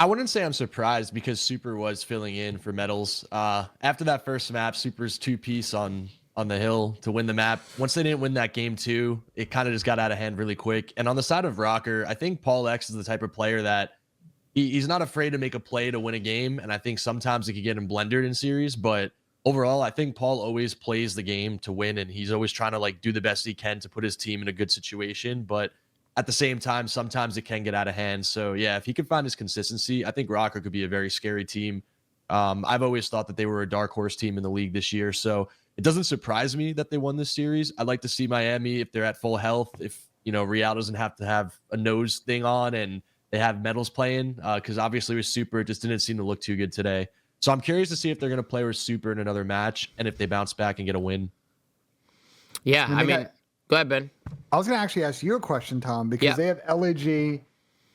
I wouldn't say I'm surprised because Super was filling in for Metals. After that first map, Super's 2-piece on the hill to win the map. Once they didn't win that game 2, it kind of just got out of hand really quick. And on the side of ROKKR, I think Paul X is the type of player that he's not afraid to make a play to win a game. And I think sometimes it could get him blundered in series. But overall, I think Paul always plays the game to win. And he's always trying to like do the best he can to put his team in a good situation. But at the same time, sometimes it can get out of hand. So yeah, if he could find his consistency, I think ROKKR could be a very scary team. I've always thought that they were a dark horse team in the league this year. So it doesn't surprise me that they won this series. I'd like to see Miami, if they're at full health, if Real doesn't have to have a nose thing on and they have Metals playing, because obviously with Super, it just didn't seem to look too good today. So I'm curious to see if they're going to play with Super in another match and if they bounce back and get a win. Yeah, I they mean, got- go ahead, Ben. I was going to actually ask you a question, Tom, because Yeah. they have LAG,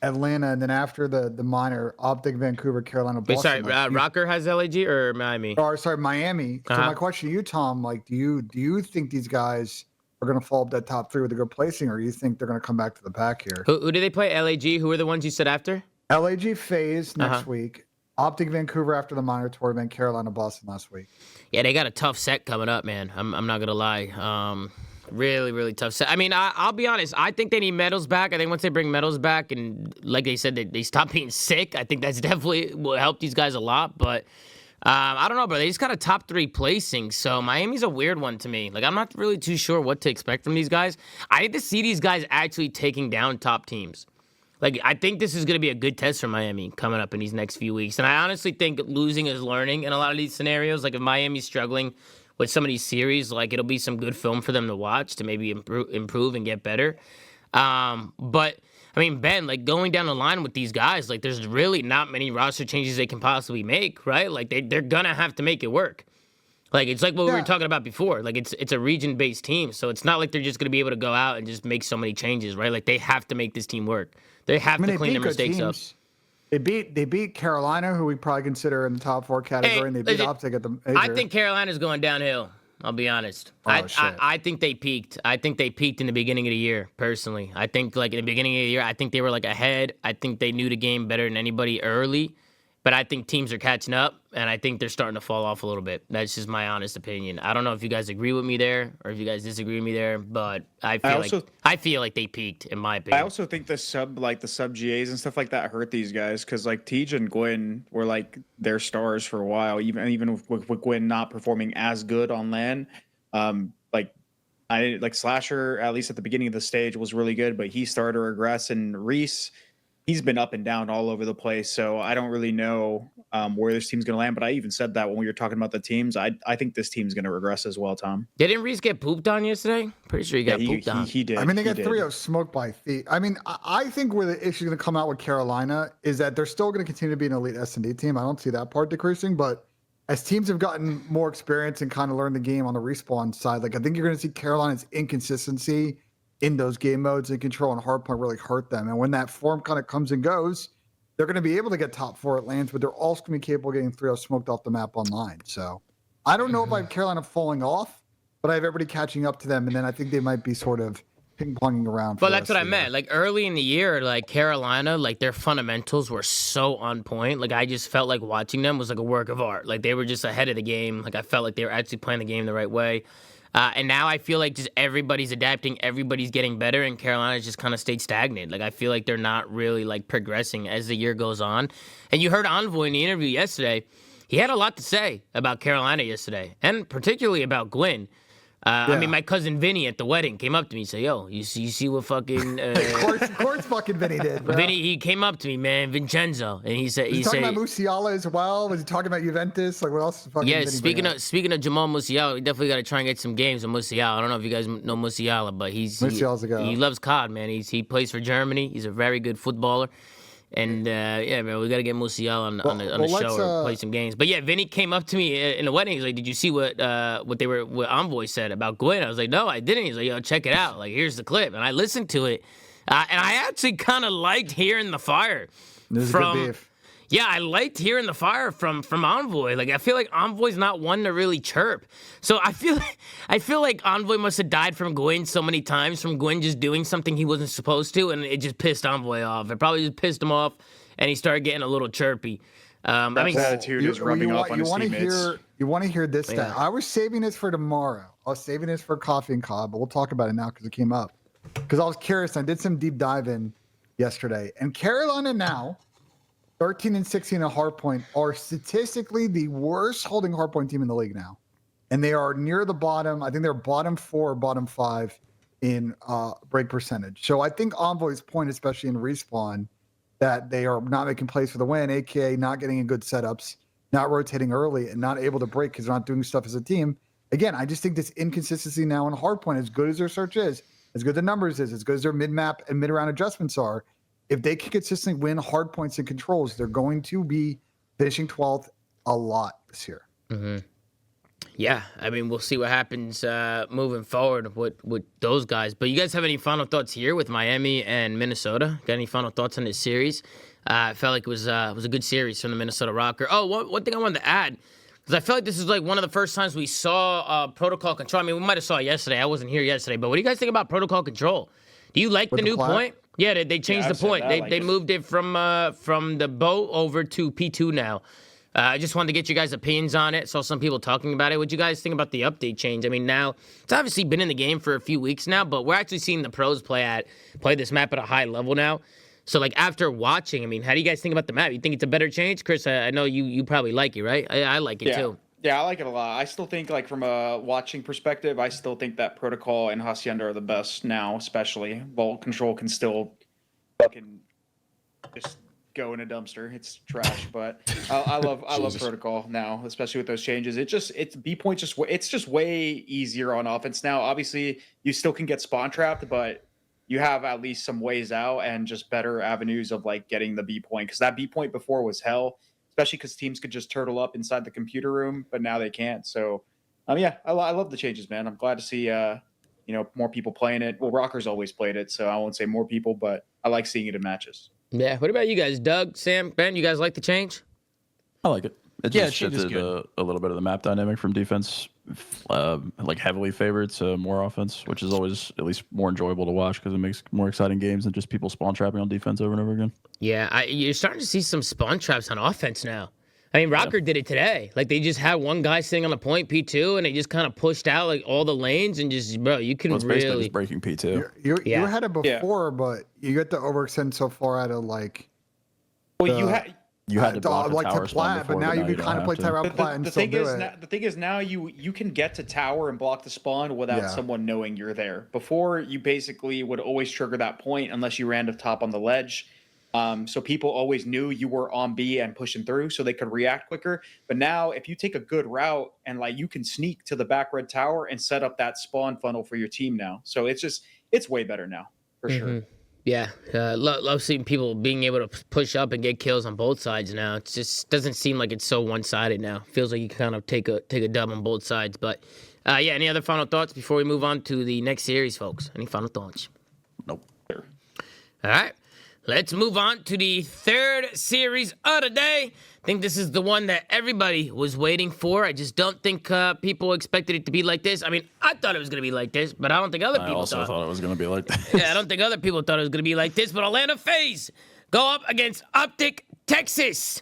Atlanta, and then after the minor, Optic, Vancouver, Carolina, Wait, Boston. sorry, Like, ROKKR has LAG or Miami? or sorry, Miami. So Uh-huh. my question to you, Tom, like, do you think these guys are going to fall up that top 3 with a good placing, or you think they're going to come back to the pack here? Who do they play? LAG? Who are the ones you said after? LAG FaZe next Uh-huh. week. Optic Vancouver after the minor tour, then Carolina, Boston last week. Yeah, they got a tough set coming up, man. I'm not gonna lie. Really, really tough set. I mean, I'll be honest. I think they need medals back. I think once they bring medals back, and like they said, they stop being sick. I think that's definitely will help these guys a lot. But I don't know, bro. They just got a top 3 placing. So Miami's a weird one to me. Like, I'm not really too sure what to expect from these guys. I need to see these guys actually taking down top teams. Like, I think this is going to be a good test for Miami coming up in these next few weeks. And I honestly think losing is learning in a lot of these scenarios. Like, if Miami's struggling with some of these series, like, it'll be some good film for them to watch to maybe improve and get better. But, I mean, Ben, like, going down the line with these guys, like, there's really not many roster changes they can possibly make, right? Like, they're going to have to make it work. Like, it's like what we were talking about before. Like, it's a region-based team, so it's not like they're just going to be able to go out and just make so many changes, right? Like, they have to make this team work. They have to clean their mistakes up. They beat Carolina, who we probably consider in the top 4 category, and they beat Optic at the major. I think Carolina's going downhill. I'll be honest. I think they peaked. I think they peaked in the beginning of the year, personally. I think, like, in the beginning of the year, I think they were, like, ahead. I think they knew the game better than anybody early. But I think teams are catching up, and I think they're starting to fall off a little bit. That's just my honest opinion. I don't know if you guys agree with me there or if you guys disagree with me there, but I feel like they peaked, in my opinion. I also think the sub GAs and stuff like that hurt these guys because like Tej and Gwyn were like their stars for a while, even with Gwyn not performing as good on LAN. Like Slasher, at least at the beginning of the stage, was really good, but he started to regress, and Reese, he's been up and down all over the place. So I don't really know where this team's going to land. But I even said that when we were talking about the teams. I think this team's going to regress as well, Tom. Didn't Reese get pooped on yesterday? Pretty sure he got pooped on. He did. I mean, they got 3-0 smoked by Feet. I mean, I think where the issue is going to come out with Carolina is that they're still going to continue to be an elite S&D team. I don't see that part decreasing. But as teams have gotten more experience and kind of learned the game on the respawn side, like I think you're going to see Carolina's inconsistency in those game modes and control and hardpoint really hurt them. And when that form kind of comes and goes, they're going to be able to get top 4 at lands, but they're also going to be capable of getting 3-0 smoked off the map online. So I don't know if I have Carolina falling off, but I have everybody catching up to them. And then I think they might be sort of ping-ponging around. But that's what I meant. Like early in the year, like Carolina, like their fundamentals were so on point. Like I just felt like watching them was like a work of art. Like they were just ahead of the game. Like I felt like they were actually playing the game the right way. And now I feel like just everybody's adapting, everybody's getting better, and Carolina's just kind of stayed stagnant. Like I feel like they're not really like progressing as the year goes on. And you heard Envoy in the interview yesterday. He had a lot to say about Carolina yesterday, and particularly about Gwyn. I mean, my cousin Vinny at the wedding came up to me and said, yo, you see what fucking... of course fucking Vinny did, bro. Vinny, he came up to me, man, Vincenzo, and he said... Was he talking about Musiala as well? Was he talking about Juventus? Like, what else? Yeah, Vinny speaking of Jamal Musiala, we definitely got to try and get some games with Musiala. I don't know if you guys know Musiala, but Musiala's a guy. He loves COD, man. He plays for Germany. He's a very good footballer. And yeah, man, we got to get Musiala on the show or play some games. But yeah, Vinny came up to me in the wedding. He's like, "Did you see what Envoy said about Gwyn?" I was like, "No, I didn't." He's like, "Yo, check it out. Like, here's the clip." And I listened to it, and I actually kind of liked hearing the fire. This is good beef. Yeah, I liked hearing the fire from Envoy. Like I feel like Envoy's not one to really chirp. So I feel like Envoy must have died from Gwyn so many times from Gwyn just doing something he wasn't supposed to, and it just pissed Envoy off. It probably just pissed him off, and he started getting a little chirpy. I mean, attitude is rubbing off on his teammates. You want to hear this stat? Yeah. I was saving this for tomorrow. I was saving this for Coffee and Cobb, but we'll talk about it now because it came up. Because I was curious. I did some deep dive in yesterday, and Carolina now. 13 and 16 at hardpoint are statistically the worst holding hardpoint team in the league now. And they are near the bottom. I think they're bottom 4 or bottom 5 in break percentage. So I think Envoy's point, especially in respawn, that they are not making plays for the win, aka not getting in good setups, not rotating early, and not able to break because they're not doing stuff as a team. Again, I just think this inconsistency now in hardpoint, as good as their search is, as good as the numbers is, as good as their mid-map and mid-round adjustments are, if they can consistently win hard points and controls, they're going to be finishing 12th a lot this year. Mm-hmm. Yeah, I mean, we'll see what happens moving forward with those guys. But you guys have any final thoughts here with Miami and Minnesota? Got any final thoughts on this series? I felt like it was a good series from the Minnesota ROKKR. Oh, one thing I wanted to add, because I feel like this is like one of the first times we saw protocol control. I mean, we might have saw it yesterday. I wasn't here yesterday. But what do you guys think about protocol control? Do you like the new point? Yeah, they changed the point. They moved it from the boat over to P2 now. I just wanted to get you guys' opinions on it. Saw some people talking about it. What do you guys think about the update change? I mean, now it's obviously been in the game for a few weeks now, but we're actually seeing the pros play this map at a high level now. So, like, after watching, I mean, how do you guys think about the map? You think it's a better change? Chris, I know you probably like it, right? I like it too. Yeah, I like it a lot. I still think, like, from a watching perspective, I still think that Protocol and Hacienda are the best now, especially. Vault Control can still fucking just go in a dumpster. It's trash, but I love Protocol now, especially with those changes. It's B point it's just way easier on offense now. Obviously, you still can get spawn trapped, but you have at least some ways out and just better avenues of like getting the B point, because that B point before was hell, especially because teams could just turtle up inside the computer room, but now they can't. So, yeah, I love the changes, man. I'm glad to see more people playing it. Well, ROKKR's always played it, so I won't say more people, but I like seeing it in matches. Yeah. What about you guys, Doug, Sam, Ben? You guys like the change? I like it. It Yeah, just change is shifted good. a little bit of the map dynamic from defense, like heavily favored to more offense, which is always at least more enjoyable to watch because it makes more exciting games than just people spawn trapping on defense over and over again. Yeah, you're starting to see some spawn traps on offense now. I mean, ROKKR did it today. Like, they just had one guy sitting on the point, P2, and they just kind of pushed out, like, all the lanes and just, bro, you can Well, it's basically really... just breaking P2. You had it before, but you get to overextend so far out of, like... Well, You had to block the like tower to spawn plat, before, but now you can don't kind of have play to. tower out plat and still do it. The thing is now you can get to tower and block the spawn without someone knowing you're there. Before, you basically would always trigger that point unless you ran to top on the ledge. So people always knew you were on B and pushing through, so they could react quicker. But now, if you take a good route and like you can sneak to the back red tower and set up that spawn funnel for your team now. So it's way better now for sure. Yeah, love seeing people being able to push up and get kills on both sides now. It just doesn't seem like it's so one-sided now. Feels like you kind of take a dub on both sides. But yeah, any other final thoughts before we move on to the next series, folks? Any final thoughts? Nope. All right, let's move on to the third series of the day. I think this is the one that everybody was waiting for. I just don't think people expected it to be like this. I mean, I thought it was going to be like this, but I don't think other people I also thought it was going to be like that. Yeah, I don't think other people thought it was going to be like this, but Atlanta FaZe go up against Optic Texas.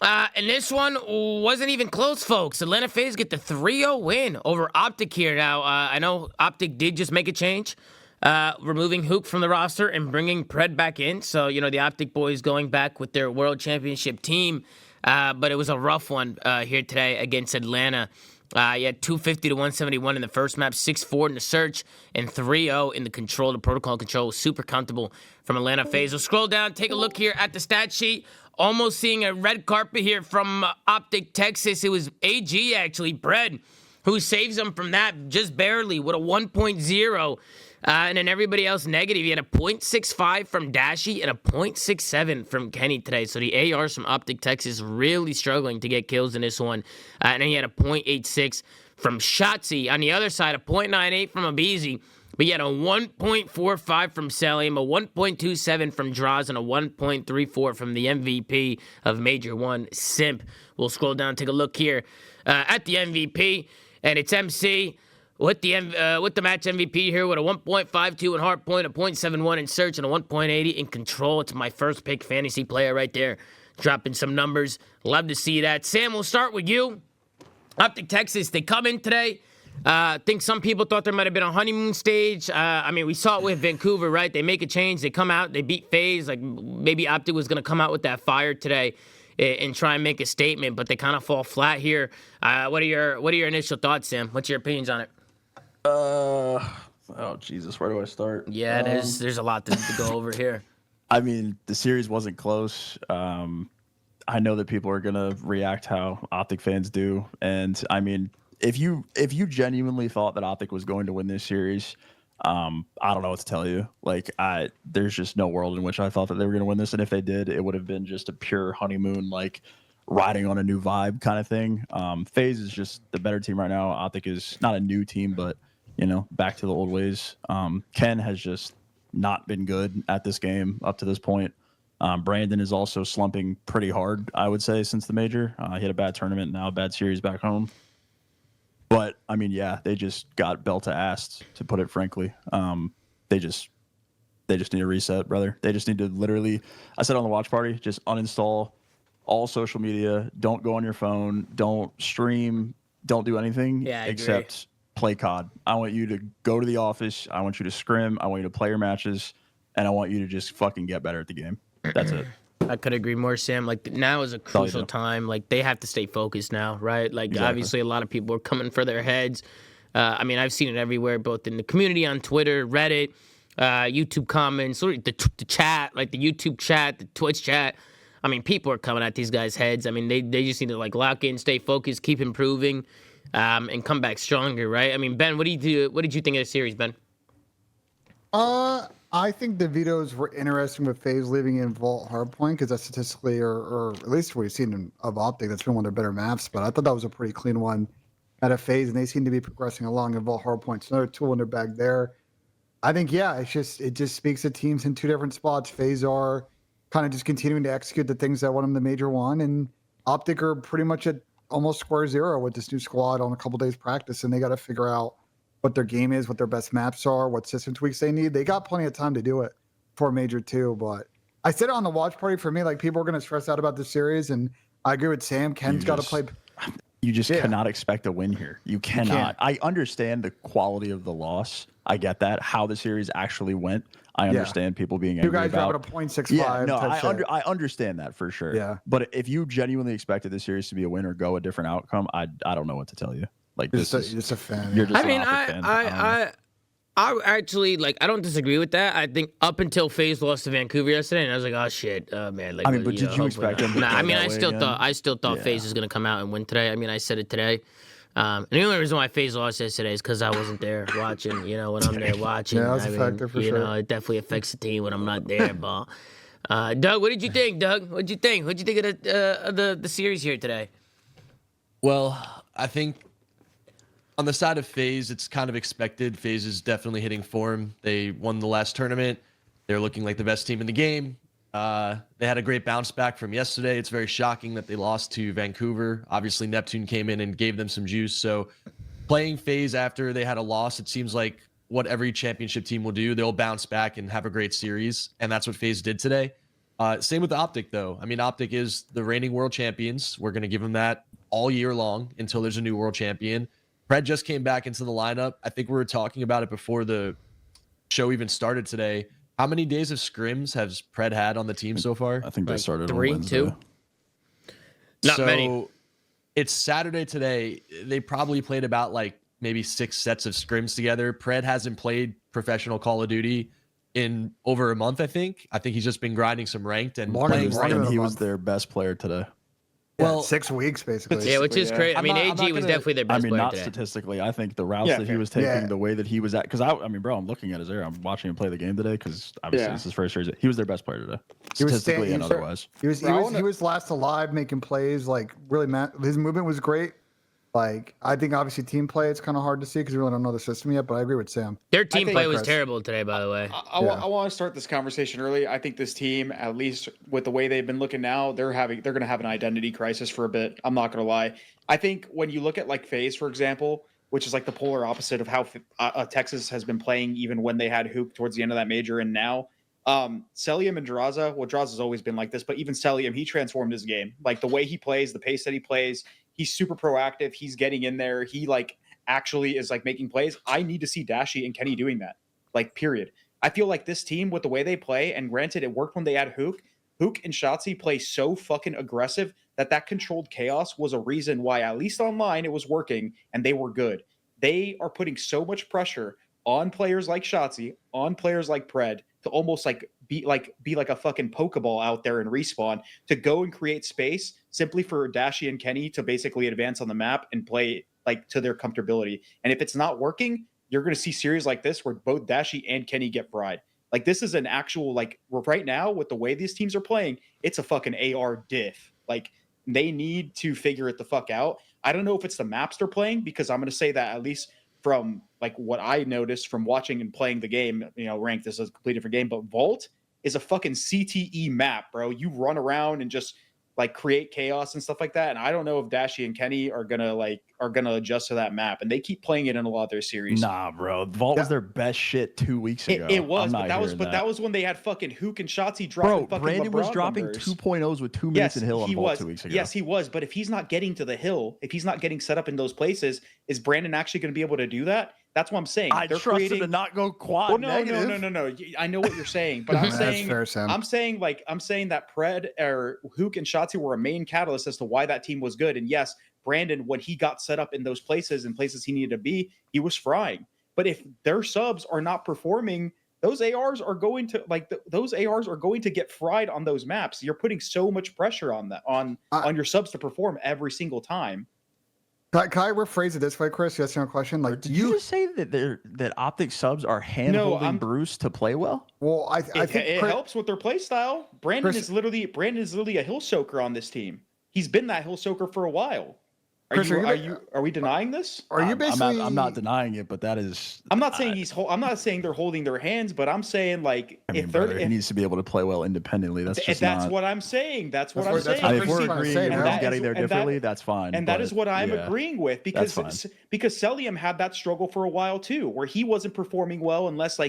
And this one wasn't even close, folks. Atlanta FaZe get the 3-0 win over Optic here. Now, I know Optic did just make a change, removing Hook from the roster and bringing Pred back in. So, the Optic boys going back with their World Championship team. But it was a rough one here today against Atlanta. You had 250 to 171 in the first map, 6-4 in the search, and 3-0 in the control. The protocol control was super comfortable from Atlanta FaZe. So scroll down, take a look here at the stat sheet. Almost seeing a red carpet here from Optic Texas. It was AG, actually, Pred, who saves them from that just barely with a 1.0. And then everybody else negative. You had a 0.65 from Dashy and a 0.67 from Kenny today. So the ARs from Optic Texas really struggling to get kills in this one. And then you had a 0.86 from Shotzi. On the other side, a 0.98 from Abizi. But you had a 1.45 from Selim, a 1.27 from Draws, and a 1.34 from the MVP of Major 1, Simp. We'll scroll down and take a look here at the MVP. And it's MC. With the match MVP here with a 1.52 in hard point, a 0.71 in search, and a 1.80 in control. It's my first pick fantasy player right there. Dropping some numbers. Love to see that. Sam, we'll start with you. Optic Texas, they come in today. I think some people thought there might have been a honeymoon stage. I mean, we saw it with Vancouver, right? They make a change. They come out. They beat FaZe. Like, maybe Optic was going to come out with that fire today and try and make a statement, but they kind of fall flat here. What are your initial thoughts, Sam? What's your opinions on it? Oh Jesus, where do I start? Yeah, there's a lot to go over here. I mean, the series wasn't close. I know that people are gonna react how Optic fans do, and I mean, if you genuinely thought that Optic was going to win this series, I don't know what to tell you. Like, there's just no world in which I thought that they were gonna win this, and if they did, it would have been just a pure honeymoon, like riding on a new vibe kind of thing. FaZe is just the better team right now. Optic is not a new team, but back to the old ways. Ken has just not been good at this game up to this point. Brandon is also slumping pretty hard, I would say, since the major. He had a bad tournament, now a bad series back home. But I mean, yeah, they just got belt to ass, to put it frankly. They just need a reset, brother. They just need to literally, I said on the watch party, just uninstall all social media. Don't go on your phone. Don't stream. Don't do anything except play COD. I want you to go to the office. I want you to scrim. I want you to play your matches. And I want you to just fucking get better at the game. That's it. I could agree more, Sam. Like, now is a crucial time. Like, they have to stay focused now, right? Like, obviously, a lot of people are coming for their heads. I mean, I've seen it everywhere, both in the community, on Twitter, Reddit, YouTube comments, the chat, like the YouTube chat, the Twitch chat. I mean, people are coming at these guys' heads. I mean, they just need to, like, lock in, stay focused, keep improving, and come back stronger, right? I mean, Ben, what did you think of the series, Ben? I think the vetoes were interesting with FaZe leaving in Vault Hardpoint because that's statistically, or at least what we've seen of Optic, that's been one of their better maps. But I thought that was a pretty clean one out of FaZe, and they seem to be progressing along in Vault Hardpoint. So another tool in their bag there. I think, yeah, it just speaks to teams in two different spots. FaZe are kind of just continuing to execute the things that won them the major one, and Optic are pretty much at almost square zero with this new squad on a couple days practice, and they got to figure out what their game is, what their best maps are, what system tweaks they need. They got plenty of time to do it for major two, but I said it on the watch party, for me, like, people are going to stress out about this series, and I agree with Sam. Ken's got to play. You just cannot expect a win here. You cannot. I understand the quality of the loss. I get that. How the series actually went. I understand people being angry about. You guys dropping a 0.65. Yeah, no, I understand that for sure. Yeah. But if you genuinely expected this series to be a win or go a different outcome, I don't know what to tell you. Like, you're just a fan. You're just an Optic fan. I actually, like, I don't disagree with that. I think up until FaZe lost to Vancouver yesterday, and I was like, oh shit, man. Like, I mean, but did you expect them? Nah, I mean, I still thought FaZe was gonna come out and win today. I mean, I said it today. And the only reason why FaZe lost yesterday is because I wasn't there watching. You know, when I'm there watching, yeah, that's a factor for sure. You know, it definitely affects the team when I'm not there. But Doug, what did you think? What'd you think of the series here today? Well, I think on the side of FaZe, it's kind of expected. FaZe is definitely hitting form. They won the last tournament. They're looking like the best team in the game. They had a great bounce back from yesterday. It's very shocking that they lost to Vancouver. Obviously, Neptune came in and gave them some juice. So playing FaZe after they had a loss, it seems like what every championship team will do. They'll bounce back and have a great series. And that's what FaZe did today. Same with Optic, though. I mean, Optic is the reigning world champions. We're going to give them that all year long until there's a new world champion. Pred just came back into the lineup. I think we were talking about it before the show even started today. How many days of scrims has Pred had on the team so far? I think they started 3, on Wednesday. 2. Not many. It's Saturday today. They probably played about like maybe 6 sets of scrims together. Pred hasn't played professional Call of Duty in over a month, I think. I think he's just been grinding some ranked and playing And he was their best player today. Well, 6 weeks basically. Yeah, which is crazy. I mean, AG was definitely their best player not today. Statistically. I think the routes that he was taking, the way that he was at, because I mean, bro, I'm looking at his air. I'm watching him play the game today because obviously it's his first series. He was their best player today, statistically and otherwise. He was last alive, making plays. Like, really, his movement was great. Like, I think obviously team play, it's kind of hard to see because we really don't know the system yet, but I agree with Sam. Their team play was terrible today, by the way. I want to start this conversation early. I think this team, at least with the way they've been looking now, they're going to have an identity crisis for a bit. I'm not going to lie. I think when you look at like FaZe, for example, which is like the polar opposite of how Texas has been playing even when they had Hoop towards the end of that major and now, Celium and Draza, well, Draza's always been like this, but even Celium, he transformed his game. Like the way he plays, the pace that he plays, he's super proactive. He's getting in there. He like actually is like making plays. I need to see Dashy and Kenny doing that. Like, period. I feel like this team with the way they play, and granted it worked when they had Hook and Shotzi play so fucking aggressive that controlled chaos was a reason why, at least online, it was working and they were good. They are putting so much pressure on players like Shotzi, on players like Pred, to almost like be like a fucking Pokeball out there and respawn, to go and create space simply for Dashy and Kenny to basically advance on the map and play like to their comfortability. And if it's not working, you're going to see series like this where both Dashy and Kenny get fried. Like, this is an actual, like, right now with the way these teams are playing, it's a fucking AR diff. Like, they need to figure it the fuck out. I don't know if it's the maps they're playing, because I'm going to say that at least from like what I noticed from watching and playing the game, ranked is a completely different game, but Vault is a fucking CTE map, bro. You run around and just like create chaos and stuff like that. And I don't know if Dashy and Kenny are gonna adjust to that map. And they keep playing it in a lot of their series. Nah, bro. Vault was their best shit 2 weeks ago. It was, but that was when they had fucking Hook and Shotzi dropping. Bro, Brandon was dropping 2.0s with 2 minutes in hill on Vault 2 weeks ago. Yes, he was. But if he's not getting to the hill, if he's not getting set up in those places, is Brandon actually going to be able to do that? That's what I'm saying. I trust him to not go quad negative. No. I know what you're saying, but I'm saying that Pred or Hook and Shotzi were a main catalyst as to why that team was good. And yes, Brandon, when he got set up in those places and places he needed to be, he was frying. But if their subs are not performing, those ARs are going to get fried on those maps. You're putting so much pressure on your subs to perform every single time. Can I rephrase it this way, Chris? Yes, no question. Like, did you just say that Optic subs are hand-holding Bruce to play well? Well, I think it helps with their play style. Brandon is literally a hill soaker on this team. He's been that hill soaker for a while. Are we denying this? Are you basically? I'm not denying it, but that is. I'm not saying I'm not saying they're holding their hands, but I'm saying like he needs to be able to play well independently. That's what I'm saying. That's what I'm saying. If we're agreeing everyone's getting there differently, that's fine. And that is what I'm agreeing with, because Celium had that struggle for a while too, where he wasn't performing well unless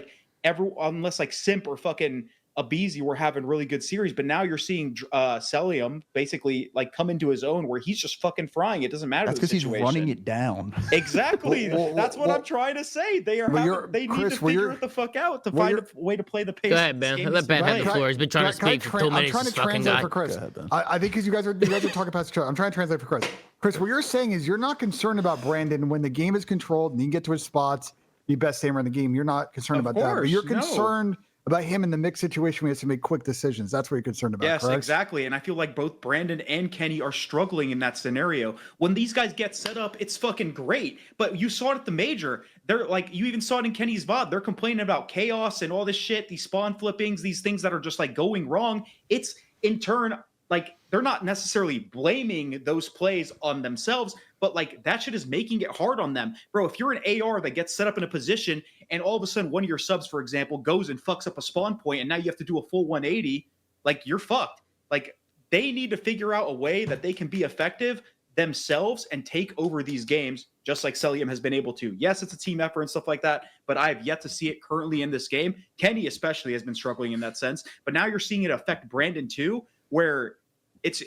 Simp or fucking Abizi were having really good series. But now you're seeing Celium basically like come into his own, where he's just fucking frying. It doesn't matter. That's because he's running it down. Exactly. That's what I'm trying to say. They need to figure it the fuck out to find a way to play the pace. Go ahead, Ben. Let Ben have the floor. He's been trying to speak for 2 minutes. I'm trying to translate for Chris. I think because you guys are talking past each other. I'm trying to translate for Chris. Chris, what you're saying is you're not concerned about Brandon when the game is controlled and he can get to his spots, be best aimer in the game. You're not concerned about that. But you're concerned about him in the mixed situation where he has to make quick decisions. That's what you're concerned about. Yes, correct? Exactly. And I feel like both Brandon and Kenny are struggling in that scenario. When these guys get set up, it's fucking great. But you saw it at the major. They're like, you even saw it in Kenny's VOD. They're complaining about chaos and all this shit, these spawn flippings, these things that are just like going wrong. It's in turn, like, they're not necessarily blaming those plays on themselves, but like that shit is making it hard on them. Bro, if you're an AR that gets set up in a position and all of a sudden one of your subs, for example, goes and fucks up a spawn point and now you have to do a full 180, like you're fucked. Like they need to figure out a way that they can be effective themselves and take over these games just like Celium has been able to. Yes, it's a team effort and stuff like that, but I have yet to see it currently in this game. Kenny especially has been struggling in that sense, but now you're seeing it affect Brandon too, where it's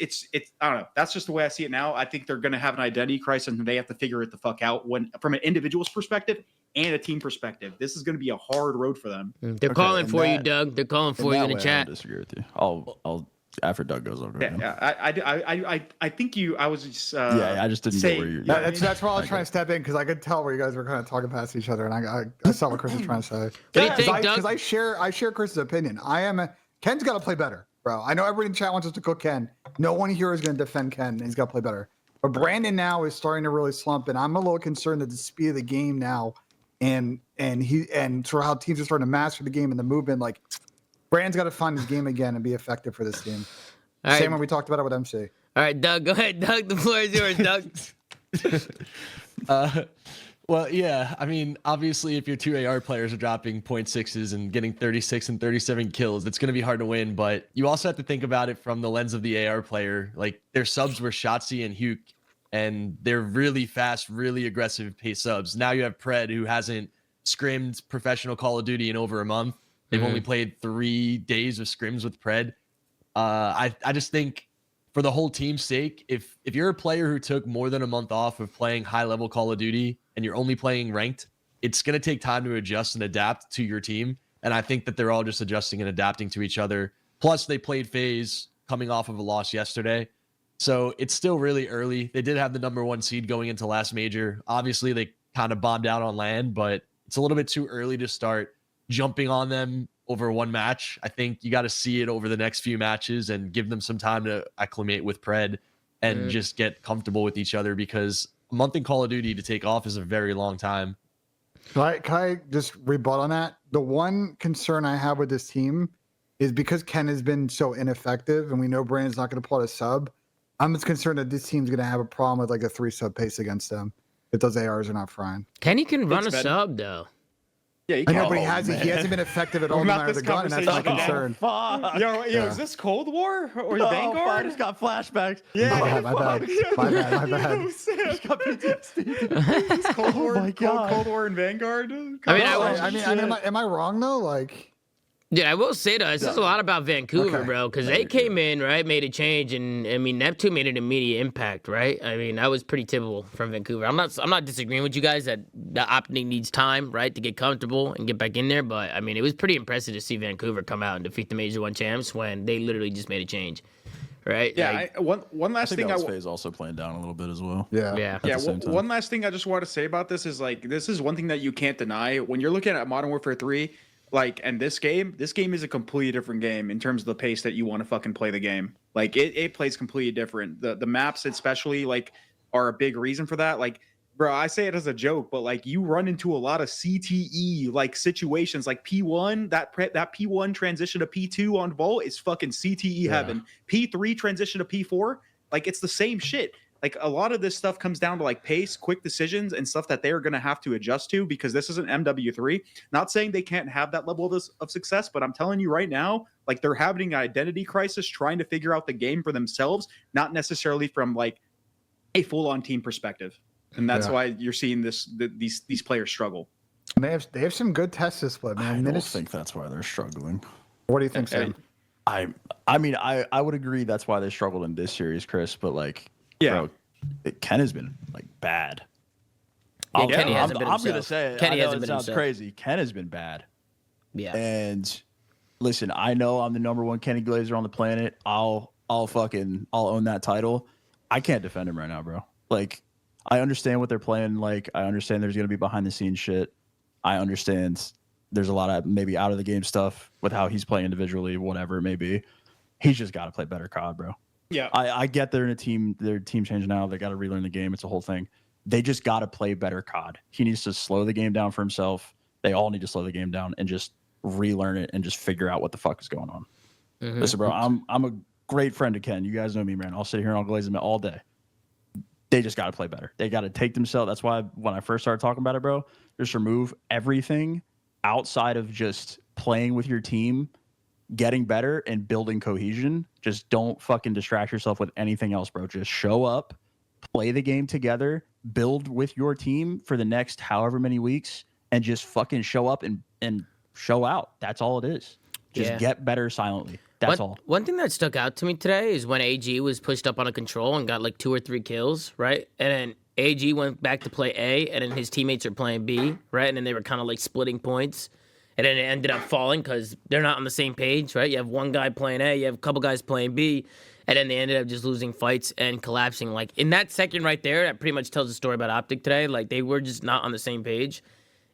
I don't know. That's just the way I see it now. I think they're going to have an identity crisis and they have to figure it the fuck out from an individual's perspective and a team perspective. This is going to be a hard road for them. They're calling for you, Doug. They're calling for you in the chat. I disagree with you. I'll after Doug goes over. I think you. I was just. I just didn't get where you're. That's why I was trying to step in because I could tell where you guys were kind of talking past each other, and I saw what Chris was trying to say. What do you think, Doug? Because I share Chris's opinion. Ken's got to play better. Bro, I know everybody in chat wants us to cook Ken. No one here is going to defend Ken. And he's got to play better. But Brandon now is starting to really slump, and I'm a little concerned at the speed of the game now, and sort of how teams are starting to master the game and the movement. Like Brandon's got to find his game again and be effective for this team. Same when we talked about it with MC. All right, Doug, go ahead. Doug, the floor is yours, Doug. Well, yeah, I mean, obviously, if your two AR players are dropping 0.6s and getting 36 and 37 kills, it's going to be hard to win. But you also have to think about it from the lens of the AR player. Like, their subs were Shotzi and Huke, and they're really fast, really aggressive pace subs. Now you have Pred, who hasn't scrimmed professional Call of Duty in over a month. They've only played 3 days of scrims with Pred. I just think, for the whole team's sake, if you're a player who took more than a month off of playing high-level Call of Duty and you're only playing ranked, it's going to take time to adjust and adapt to your team. And I think that they're all just adjusting and adapting to each other. Plus, they played FaZe coming off of a loss yesterday. So it's still really early. They did have the #1 seed going into last major. Obviously, they kind of bombed out on land, but it's a little bit too early to start jumping on them over one match. I think you got to see it over the next few matches and give them some time to acclimate with Pred and just get comfortable with each other, because a month in Call of Duty to take off is a very long time. Can I just rebut on that? The one concern I have with this team is because Ken has been so ineffective and we know Brandon's not going to pull out a sub. I'm just concerned that this team's gonna have a problem with like a 3-sub pace against them if those ARs are not frying. Kenny can run a Ben. sub though. Yeah, you I can. know, but he hasn't been effective at all no Not matter the this gun, and that's my conversation. concern. Fuck. Yo, Yeah. is this Cold War or Oh, I Vanguard? just got flashbacks. Yeah, My bad. My bad. Just got PTSD. This Cold War, my God. Cold War and Vanguard. I mean, am I wrong though? Like, Yeah, I will say though, it says a lot about Vancouver, Okay. bro, because they came in, right, made a change, and I mean Neptune made an immediate impact, right? I mean that was pretty typical from Vancouver. I'm not disagreeing with you guys that the Optic needs time, right, to get comfortable and get back in there, but I mean it was pretty impressive to see Vancouver come out and defeat the Major 1 champs when they literally just made a change, right? Yeah, Like, one I last think thing that was FaZe also playing down a little bit as well. yeah. yeah. Yeah, the same time. one last thing I just want to say about this is like this is one thing that you can't deny when you're looking at Modern Warfare 3. Like, and this game is a completely different game in terms of the pace that you want to fucking play the game. Like, it plays completely different. The maps, especially, like, are a big reason for that. Like, bro, I say it as a joke, but like, you run into a lot of CTE like situations. Like P1, that P1 transition to P2 on Vault is fucking CTE heaven. P3 transition to P4, like, it's the same shit. Like a lot of this stuff comes down to like pace, quick decisions, and stuff that they are going to have to adjust to because this is an MW3. Not saying they can't have that level of success, but I'm telling you right now, like they're having an identity crisis trying to figure out the game for themselves, not necessarily from like a full-on team perspective. And that's why you're seeing these players struggle. And they have some good test discipline, man. I don't think that's why they're struggling. What do you think, Sam? I mean, I would agree that's why they struggled in this series, Chris. But like, Yeah. bro, Ken has been like bad. Yeah, Kenny hasn't been I'm gonna himself. say it. Kenny I know hasn't it been sounds himself. crazy. Ken has been bad. Yeah. And listen, I know I'm the #1 Kenny Glazer on the planet. I'll own that title. I can't defend him right now, bro. Like, I understand what they're playing. Like, I understand there's gonna be behind the scenes shit. I understand there's a lot of maybe out of the game stuff with how he's playing individually, whatever it may be. He's just got to play better COD, bro. Yeah. I get they're in a team, they're team change now. They got to relearn the game. It's a whole thing. They just got to play better COD. He needs to slow the game down for himself. They all need to slow the game down and just relearn it and just figure out what the fuck is going on. Mhm. Listen, bro, I'm a great friend to Ken. You guys know me, man. I'll sit here and I'll glaze him all day. They just got to play better. They got to take themselves. That's why when I first started talking about it, bro, just remove everything outside of just playing with your team, getting better, and building cohesion. Just don't fucking distract yourself with anything else, bro. Just show up, play the game together, build with your team for the next however many weeks, and just fucking show up and show out. That's all it is. Just get better silently. That's all. One thing that stuck out to me today is when AG was pushed up on a control and got like 2 or 3 kills, right? And then AG went back to play A, and then his teammates are playing B, right? And then they were kind of like splitting points. And then it ended up falling because they're not on the same page, right? You have one guy playing A, you have a couple guys playing B, and then they ended up just losing fights and collapsing. Like, in that second right there, that pretty much tells the story about Optic today. Like, they were just not on the same page.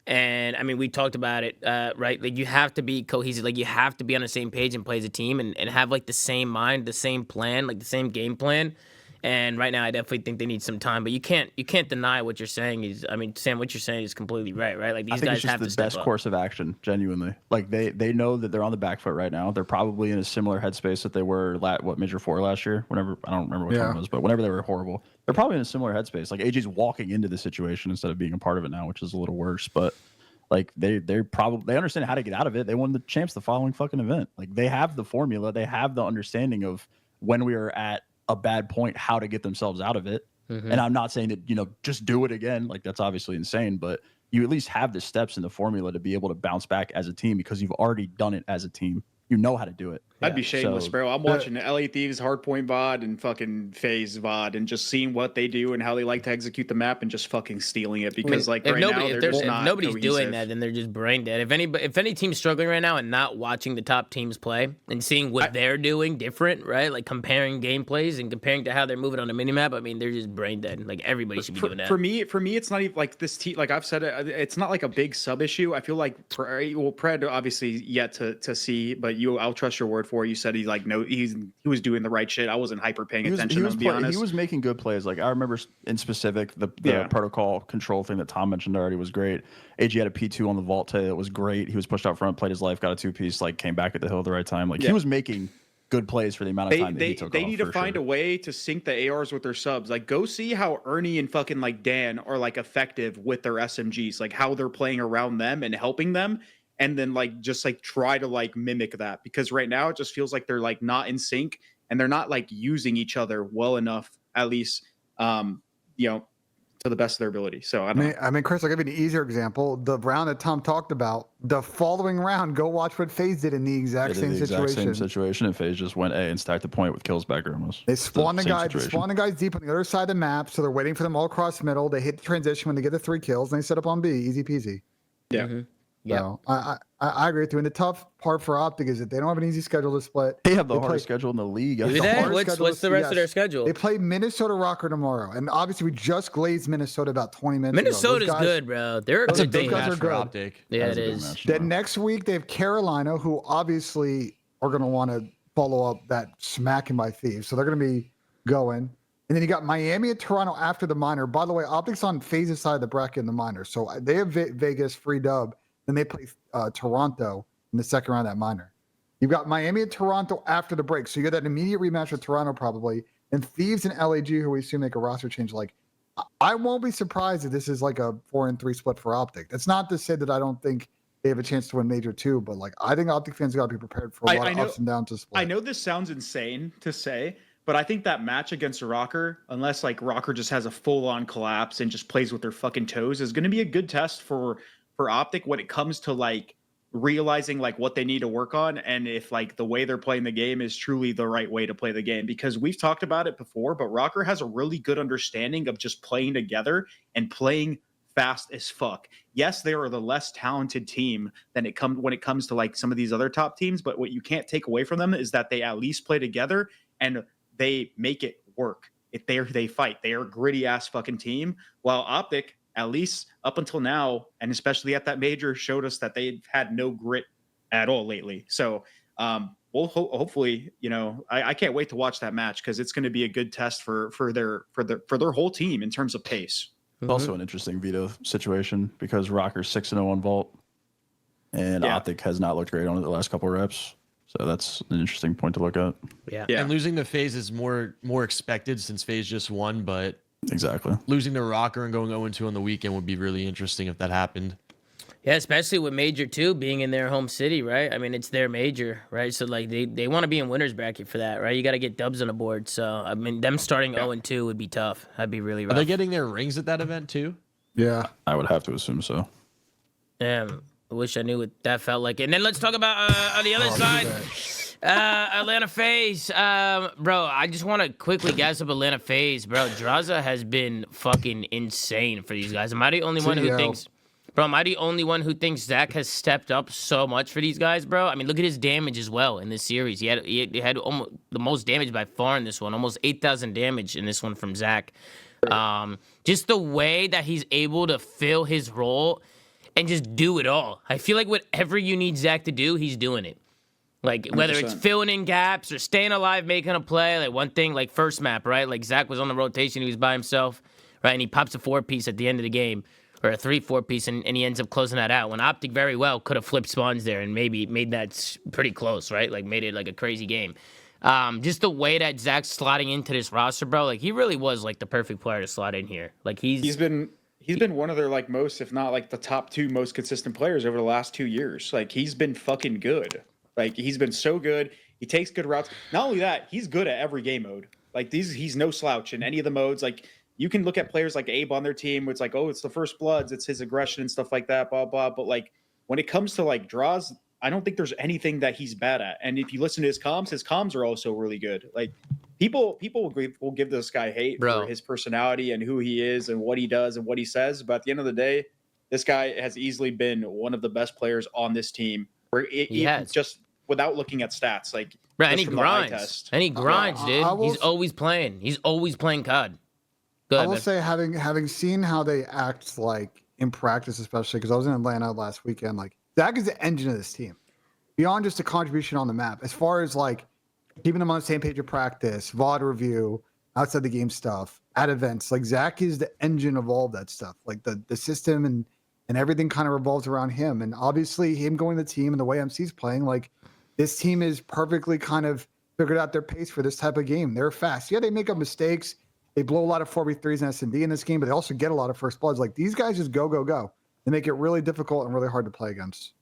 And, I mean, we talked about it, right? Like, you have to be cohesive. Like, you have to be on the same page and play as a team and have, like, the same mind, the same plan, like, the same game plan. And right now, I definitely think they need some time. But you can't deny what you're saying is. I mean, Sam, what you're saying is completely right? Like I these think guys it's just have to the step best up. course of action, genuinely. Like they know that they're on the back foot right now. They're probably in a similar headspace that they were Major 4 last year. Whenever I don't remember which one it was, but whenever they were horrible, they're probably in a similar headspace. Like AJ's walking into the situation instead of being a part of it now, which is a little worse. But like they understand how to get out of it. They won the champs the following fucking event. Like they have the formula. They have the understanding of when we are at a bad point, how to get themselves out of it. Mm-hmm. And I'm not saying that, just do it again. Like that's obviously insane, but you at least have the steps in the formula to be able to bounce back as a team because you've already done it as a team. You know how to do it. I'd be shameless, So- bro. I'm watching LA Thieves Hardpoint VOD and fucking FaZe VOD and just seeing what they do and how they like to execute the map and just fucking stealing it because I mean, like right now they're just not nobody's cohesive. doing that, then they're just brain dead. If any team's struggling right now and not watching the top teams play and seeing what they're doing different, right? Like comparing gameplays and comparing to how they're moving on the minimap, I mean, they're just brain dead. Like everybody should be doing that. For me, it's not even like this team. Like I've said it, it's not like a big sub issue. I feel like Pred obviously yet to see, but I'll trust your word for it. You said he was doing the right shit. I wasn't hyper paying attention. To be honest, he was making good plays. Like I remember in specific the protocol control thing that Tom mentioned already was great. AG had a P2 on the vault today that was great. He was pushed out front, played his life, got a 2-piece, like came back at the hill at the right time. Like he was making good plays for the amount of time that he They took they off, need to for find sure. a way to sync the ARs with their subs. Like, go see how Ernie and fucking like Dan are like effective with their SMGs, like how they're playing around them and helping them, and then like just like try to like mimic that, because right now it just feels like they're like not in sync and they're not like using each other well enough, at least you know, to the best of their ability. So I don't know. I mean, Chris, I'll give you an easier example. The round that Tom talked about, the following round, go watch what FaZe did in the exact They did same the exact situation. same situation, and FaZe just went A and stacked the point with kills back almost. They It's spawn the same guy, situation. spawn the guys deep on the other side of the map, so they're waiting for them all across the middle. They hit the transition when they get the 3 kills, and they set up on B, easy peasy. Yeah. Yeah. So I agree with you. And the tough part for Optic is that they don't have an easy schedule to split. They have the They hardest play- schedule in the league. Do the they? hardest What's schedule what's the is- rest of their yes. schedule? They play Minnesota ROKKR tomorrow, and obviously we just glazed Minnesota about 20 minutes ago. Minnesota's Those guys- good, bro. They're a That's a good those big team. guys match are for good. Optic. Yeah, That's it a big is. match Then tomorrow. next week they have Carolina, who obviously are going to want to follow up that smacking by Thieves, so they're going to be going. And then you got Miami and Toronto after the minor. By the way, Optic's on FaZe's side of the bracket in the minor, so they have Vegas free dub. Then they play Toronto in the second round of that minor. You've got Miami and Toronto after the break, so you get that immediate rematch with Toronto probably. And Thieves and LAG, who we assume make a roster change. Like, I won't be surprised if this is like a 4-3 split for Optic. That's not to say that I don't think they have a chance to win Major 2, but like I think Optic fans got to be prepared for a lot of ups and downs to split. I know this sounds insane to say, but I think that match against ROKKR, unless like ROKKR just has a full-on collapse and just plays with their fucking toes, is going to be a good test for Optic when it comes to like realizing like what they need to work on, and if like the way they're playing the game is truly the right way to play the game. Because we've talked about it before, but ROKKR has a really good understanding of just playing together and playing fast as fuck. Yes, they are the less talented team than when it comes to like some of these other top teams, but what you can't take away from them is that they at least play together and they make it work. If they fight, they are a gritty ass fucking team. While Optic, at least up until now, and especially at that major, showed us that they've had no grit at all lately. So we'll hopefully, you know, I can't wait to watch that match because it's going to be a good test for their whole team in terms of pace. It's also an interesting veto situation because ROKKR's 6-0 on Vault, and Yeah. Optic has not looked great on it the last couple of reps. So that's an interesting point to look at. Yeah. Yeah. And losing to FaZe is more expected since FaZe just won, but Exactly. losing to ROKKR and going 0-2 on the weekend would be really interesting if that happened. Yeah, especially with Major 2 being in their home city, right? I mean, it's their major, right? So, like, they want to be in winner's bracket for that, right? You got to get dubs on the board. So, I mean, them starting 0-2 would be tough. That'd be really Are rough. they getting their rings at that event too? Yeah. I would have to assume so. Damn, I wish I knew what that felt like. And then let's talk about on the other side, Atlanta FaZe. Bro, I just want to quickly gas up Atlanta FaZe. Bro, Draza has been fucking insane for these guys. Am I the only one who CEO. thinks... Bro, am I the only one who thinks Zach has stepped up so much for these guys, bro? I mean, look at his damage as well in this series. He had almost the most damage by far in this one, almost 8,000 damage in this one from Zach. Just the way that he's able to fill his role and just do it all. I feel like whatever you need Zach to do, he's doing it. Like, whether it's 100%. filling in gaps or staying alive, making a play. Like, one thing, like, first map, right? Like, Zach was on the rotation. He was by himself, right? And he pops a 4-piece at the end of the game. Or a 3-4-piece, and he ends up closing that out. When Optic very well could have flipped spawns there and maybe made that pretty close, right? Like, made it like a crazy game. Just the way that Zach's slotting into this roster, bro, like, he really was like the perfect player to slot in here. Like, he's been one of their like most, if not like the top 2 most consistent players over the last 2 years. Like, he's been fucking good. Like, he's been so good. He takes good routes. Not only that, he's good at every game mode. Like, he's no slouch in any of the modes. Like, you can look at players like Abe on their team where it's like, oh, it's the First Bloods, it's his aggression and stuff like that, blah, blah. But like, when it comes to like draws, I don't think there's anything that he's bad at. And if you listen to his comms are also really good. Like, people will give this guy hate Bro. for his personality and who he is and what he does and what he says. But at the end of the day, this guy has easily been one of the best players on this team. has. Just without looking at stats, like, bro, just and he from the eye grinds. test. And he grinds, dude. I will He's s- always playing. He's always playing COD. Go I ahead, will man. say, having seen how they act like in practice, especially because I was in Atlanta last weekend, like Zach is the engine of this team. Beyond just a contribution on the map, as far as like keeping them on the same page of practice, VOD review, outside the game stuff, at events, like Zach is the engine of all that stuff. Like the system and everything kind of revolves around him. And obviously him going to the team and the way MC's playing, like this team is perfectly kind of figured out their pace for this type of game. They're fast. Yeah, they make up mistakes. They blow a lot of 4v3s and S&D in this game, but they also get a lot of first bloods. Like, these guys just go, go, go. They make it really difficult and really hard to play against.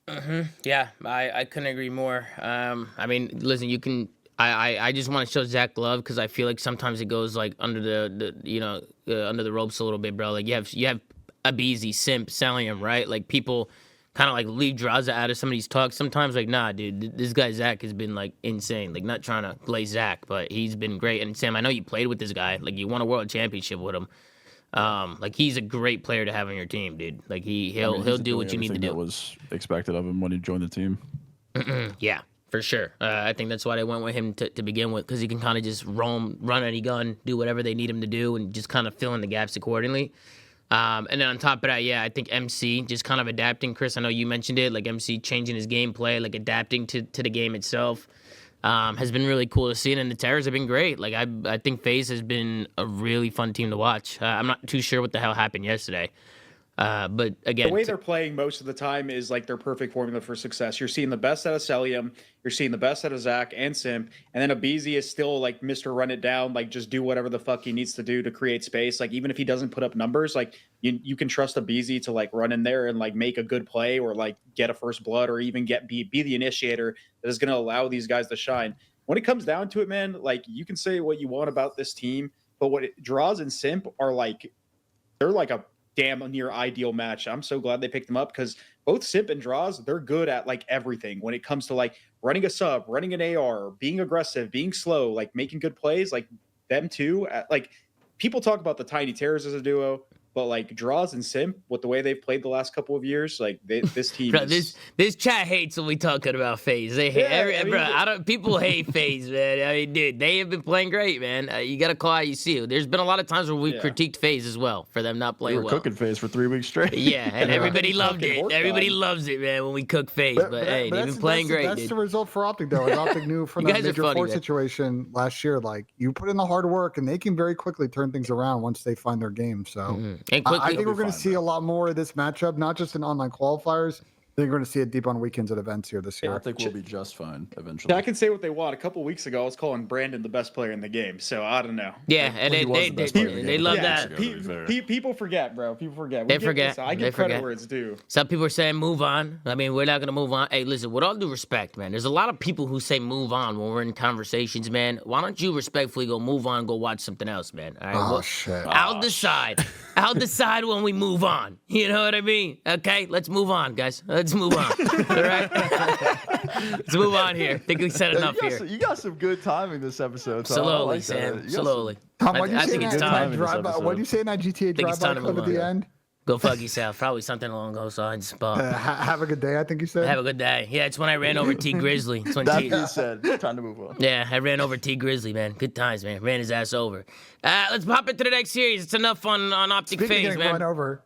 Yeah, I couldn't agree more. I mean, listen, you can. I just want to show Zach love because I feel like sometimes it goes like under under the ropes a little bit, bro. Like you have Abizi, Simp, Salium, right? Like people kind of like leave Draza out of some of these talks. Sometimes like, nah, dude, this guy Zach has been like insane. Like not trying to play Zach, but he's been great. And Sam, I know you played with this guy. Like you won a world championship with him. Like he's a great player to have on your team, dude. Like he'll do what you need to do. That was expected of him when he joined the team. Yeah, for sure. I think that's why they went with him to begin with, because he can kind of just roam, run any gun, do whatever they need him to do, and just kind of fill in the gaps accordingly. And then on top of that, yeah, I think MC just kind of adapting. Chris, I know you mentioned it, like MC changing his gameplay, like adapting to the game itself. Has been really cool to see, and the Terrors have been great. Like I think FaZe has been a really fun team to watch. I'm not too sure what the hell happened yesterday, but again, the way they're playing most of the time is like their perfect formula for success. You're seeing the best out of Celium, you're seeing the best out of Zach and Simp, and then Abizi is still like Mr. Run It Down, like just do whatever the fuck he needs to do to create space. Like even if he doesn't put up numbers, like you can trust Abizi to like run in there and like make a good play or like get a first blood or even be the initiator that is going to allow these guys to shine. When it comes down to it, man, like you can say what you want about this team, but what it draws and Simp are like, they're like a damn near ideal match. I'm so glad they picked them up because both Simp and Draws, they're good at like everything when it comes to like running a sub, running an AR, being aggressive, being slow, like making good plays. Like them too. Like people talk about the Tiny Terrors as a duo, but like Draws and Simp, with the way they've played the last couple of years, like this team. Bro, is... this chat hates when we talking about FaZe. They hate people hate FaZe, man. I mean, dude, they have been playing great, man. You got to call how you see it. There's been a lot of times where we critiqued FaZe as well for them not playing We were cooking FaZe for 3 weeks straight. Yeah, and everybody loved it. Everybody loves it, man, when we cook FaZe. But hey, they've been playing great. That's dude. the result for Optic, though. Like, Optic knew from the Major Four situation last year, like you put in the hard work, and they can very quickly turn things around once they find their game. So and quickly, I think we're going to see a lot more of this matchup, not just in online qualifiers. I think we're going to see it deep on weekends at events here this year. I think we'll be just fine eventually. I can say what they want. A couple weeks ago, I was calling Brandon the best player in the game, so I don't know. Yeah, and they love that. People forget, bro. People forget. They forget. I give credit where it's due. Some people are saying move on. I mean, we're not going to move on. Hey, listen, with all due respect, man, there's a lot of people who say move on when we're in conversations, man. Why don't you respectfully go move on, go watch something else, man? All right, shit. I'll decide. I'll decide when we move on. You know what I mean? Okay, let's move on, guys. Let's move on. All right? Let's move on here. I think we said enough here. You got some good timing this episode. Tom. Slowly, like Sam. Slowly. Tom, I think it's time. What do you say in that GTA drive-by club at the end? Go fuck yourself. Probably something along those lines. Have a good day, I think you said. Have a good day. Yeah, it's when I ran over T Grizzly. It's when you said. Time to move on. Yeah, I ran over T Grizzly, man. Good times, man. Ran his ass over. Let's pop into the next series. It's enough fun on Optic FaZe, man. Run over.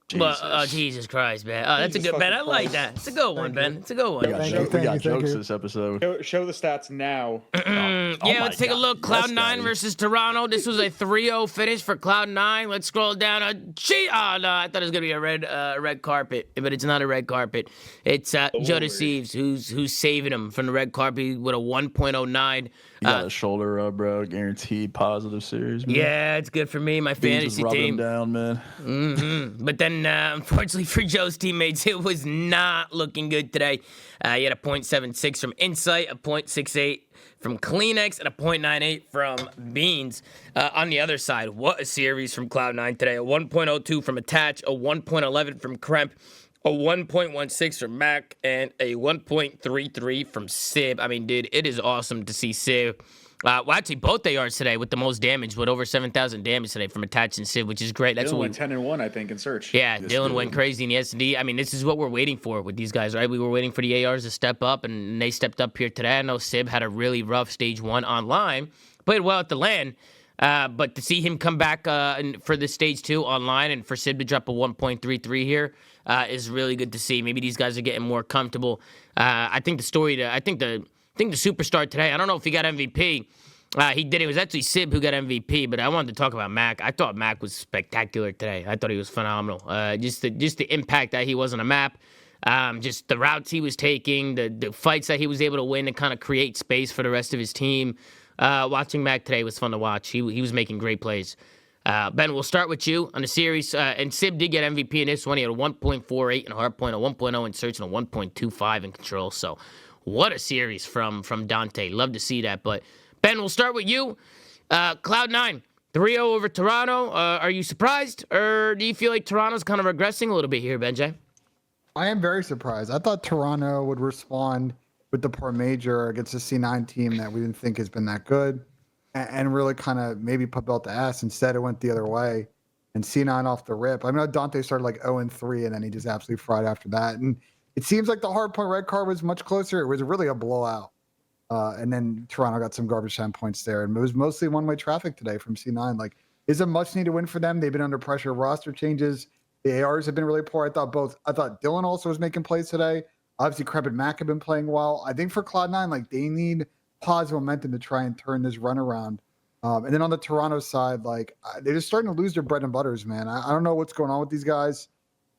Jesus. Well, Jesus Christ, man. Oh, that's a good Ben. I like that. It's a good one, Ben. It's a good one. We got jokes this episode. Show the stats now. Let's take a look. CLOUD9 versus Toronto. This was a 3-0 finish for CLOUD9. Let's scroll down. No, I thought it was gonna be a red carpet, but it's not a red carpet. It's Joe Deceives who's saving him from the red carpet with a 1.09. You got a shoulder rub, bro. Guaranteed positive series, man. Yeah, it's good for me, my fantasy team. Him down, man. But then, unfortunately for Joe's teammates, it was not looking good today. He had a 0.76 from Insight, a 0.68 from Kleenex, and a 0.98 from Beans. On the other side, what a series from CLOUD9 today. A 1.02 from Attach, a 1.11 from Kremp, a 1.16 from Mac, and a 1.33 from Sib. I mean, dude, it is awesome to see Sib. Well, actually, both ARs today with the most damage, with over 7,000 damage today from Attach and Sib, which is great. That's Dylan what went 10-1, I think, in search. Yeah, Dylan went crazy in the S&D. I mean, this is what we're waiting for with these guys, right? We were waiting for the ARs to step up, and they stepped up here today. I know Sib had a really rough stage 1 online, played well at the LAN. But to see him come back for the stage 2 online and for Sib to drop a 1.33 here is really good to see. Maybe these guys are getting more comfortable. I think the superstar today, I don't know if he got MVP. He did. It was actually Sib who got MVP, but I wanted to talk about Mac. I thought Mac was spectacular today. I thought he was phenomenal. Just the impact that he was on a map. Just the routes he was taking, the fights that he was able to win and kind of create space for the rest of his team. Watching Mac today was fun to watch. He was making great plays. Ben, we'll start with you on the series. And Sib did get MVP in this one. He had a 1.48 in hardpoint, a 1.0 in search, and a 1.25 in control. So what a series from Dante. Love to see that. But Ben, we'll start with you. Cloud9, 3-0 over Toronto. Are you surprised, or do you feel like Toronto's kind of regressing a little bit here, Benjay? I am very surprised. I thought Toronto would respond with the poor major against a C9 team that we didn't think has been that good and really kind of maybe put belt to ass. Instead, it went the other way. And C9 off the rip. I know Dante started like 0-3, and then he just absolutely fried after that. And it seems like the hard point red card was much closer. It was really a blowout. And then Toronto got some garbage time points there. And it was mostly one-way traffic today from C9. Like, it's a much-needed win for them. They've been under pressure. Roster changes. The ARs have been really poor. I thought Dylan also was making plays today. Obviously, Kreb and Mac have been playing well. I think for Cloud9, like, they need positive momentum to try and turn this run around. And then on the Toronto side, like, they're just starting to lose their bread and butters, man. I don't know what's going on with these guys.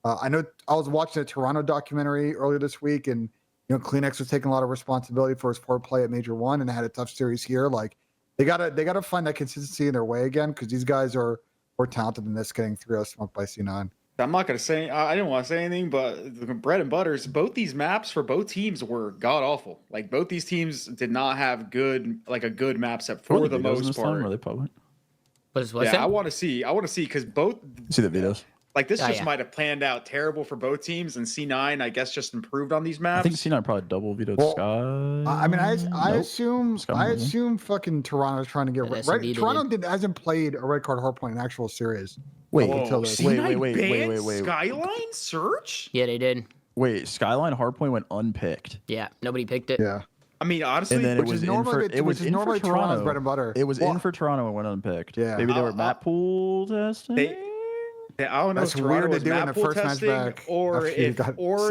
I know I was watching a Toronto documentary earlier this week, and Kleenex was taking a lot of responsibility for his poor play at Major 1 and had a tough series here. Like, they gotta find that consistency in their way again, because these guys are more talented than this, getting 3-0 smoked by C9. I'm not going to say, I didn't want to say anything, but the bread and butters, both these maps for both teams were god awful. Like, both these teams did not have a good map set for the most part. Are they public? What's Yeah, that? I want to see because both See the videos. like this just yeah. might have planned out terrible for both teams, and C9 I guess just improved on these maps. I think C9 probably double vetoed Sky. I mean, I Nope. assume fucking Toronto's trying to get And right. SMB Toronto hasn't played a red card hardpoint in actual series. Wait, Whoa, until this. C9 wait. banned Skyline Search? Yeah, they did. Wait, Skyline Hardpoint went unpicked. Yeah, nobody picked it. Yeah, I mean, honestly, And then it which was is in for normally it was which is in for normally Toronto's Toronto. bread and butter. It was Well, in for Toronto and went unpicked. Yeah. Maybe they were map pool testing. I don't know That's if weird Toronto to was do in map the pool first match testing back or after you if got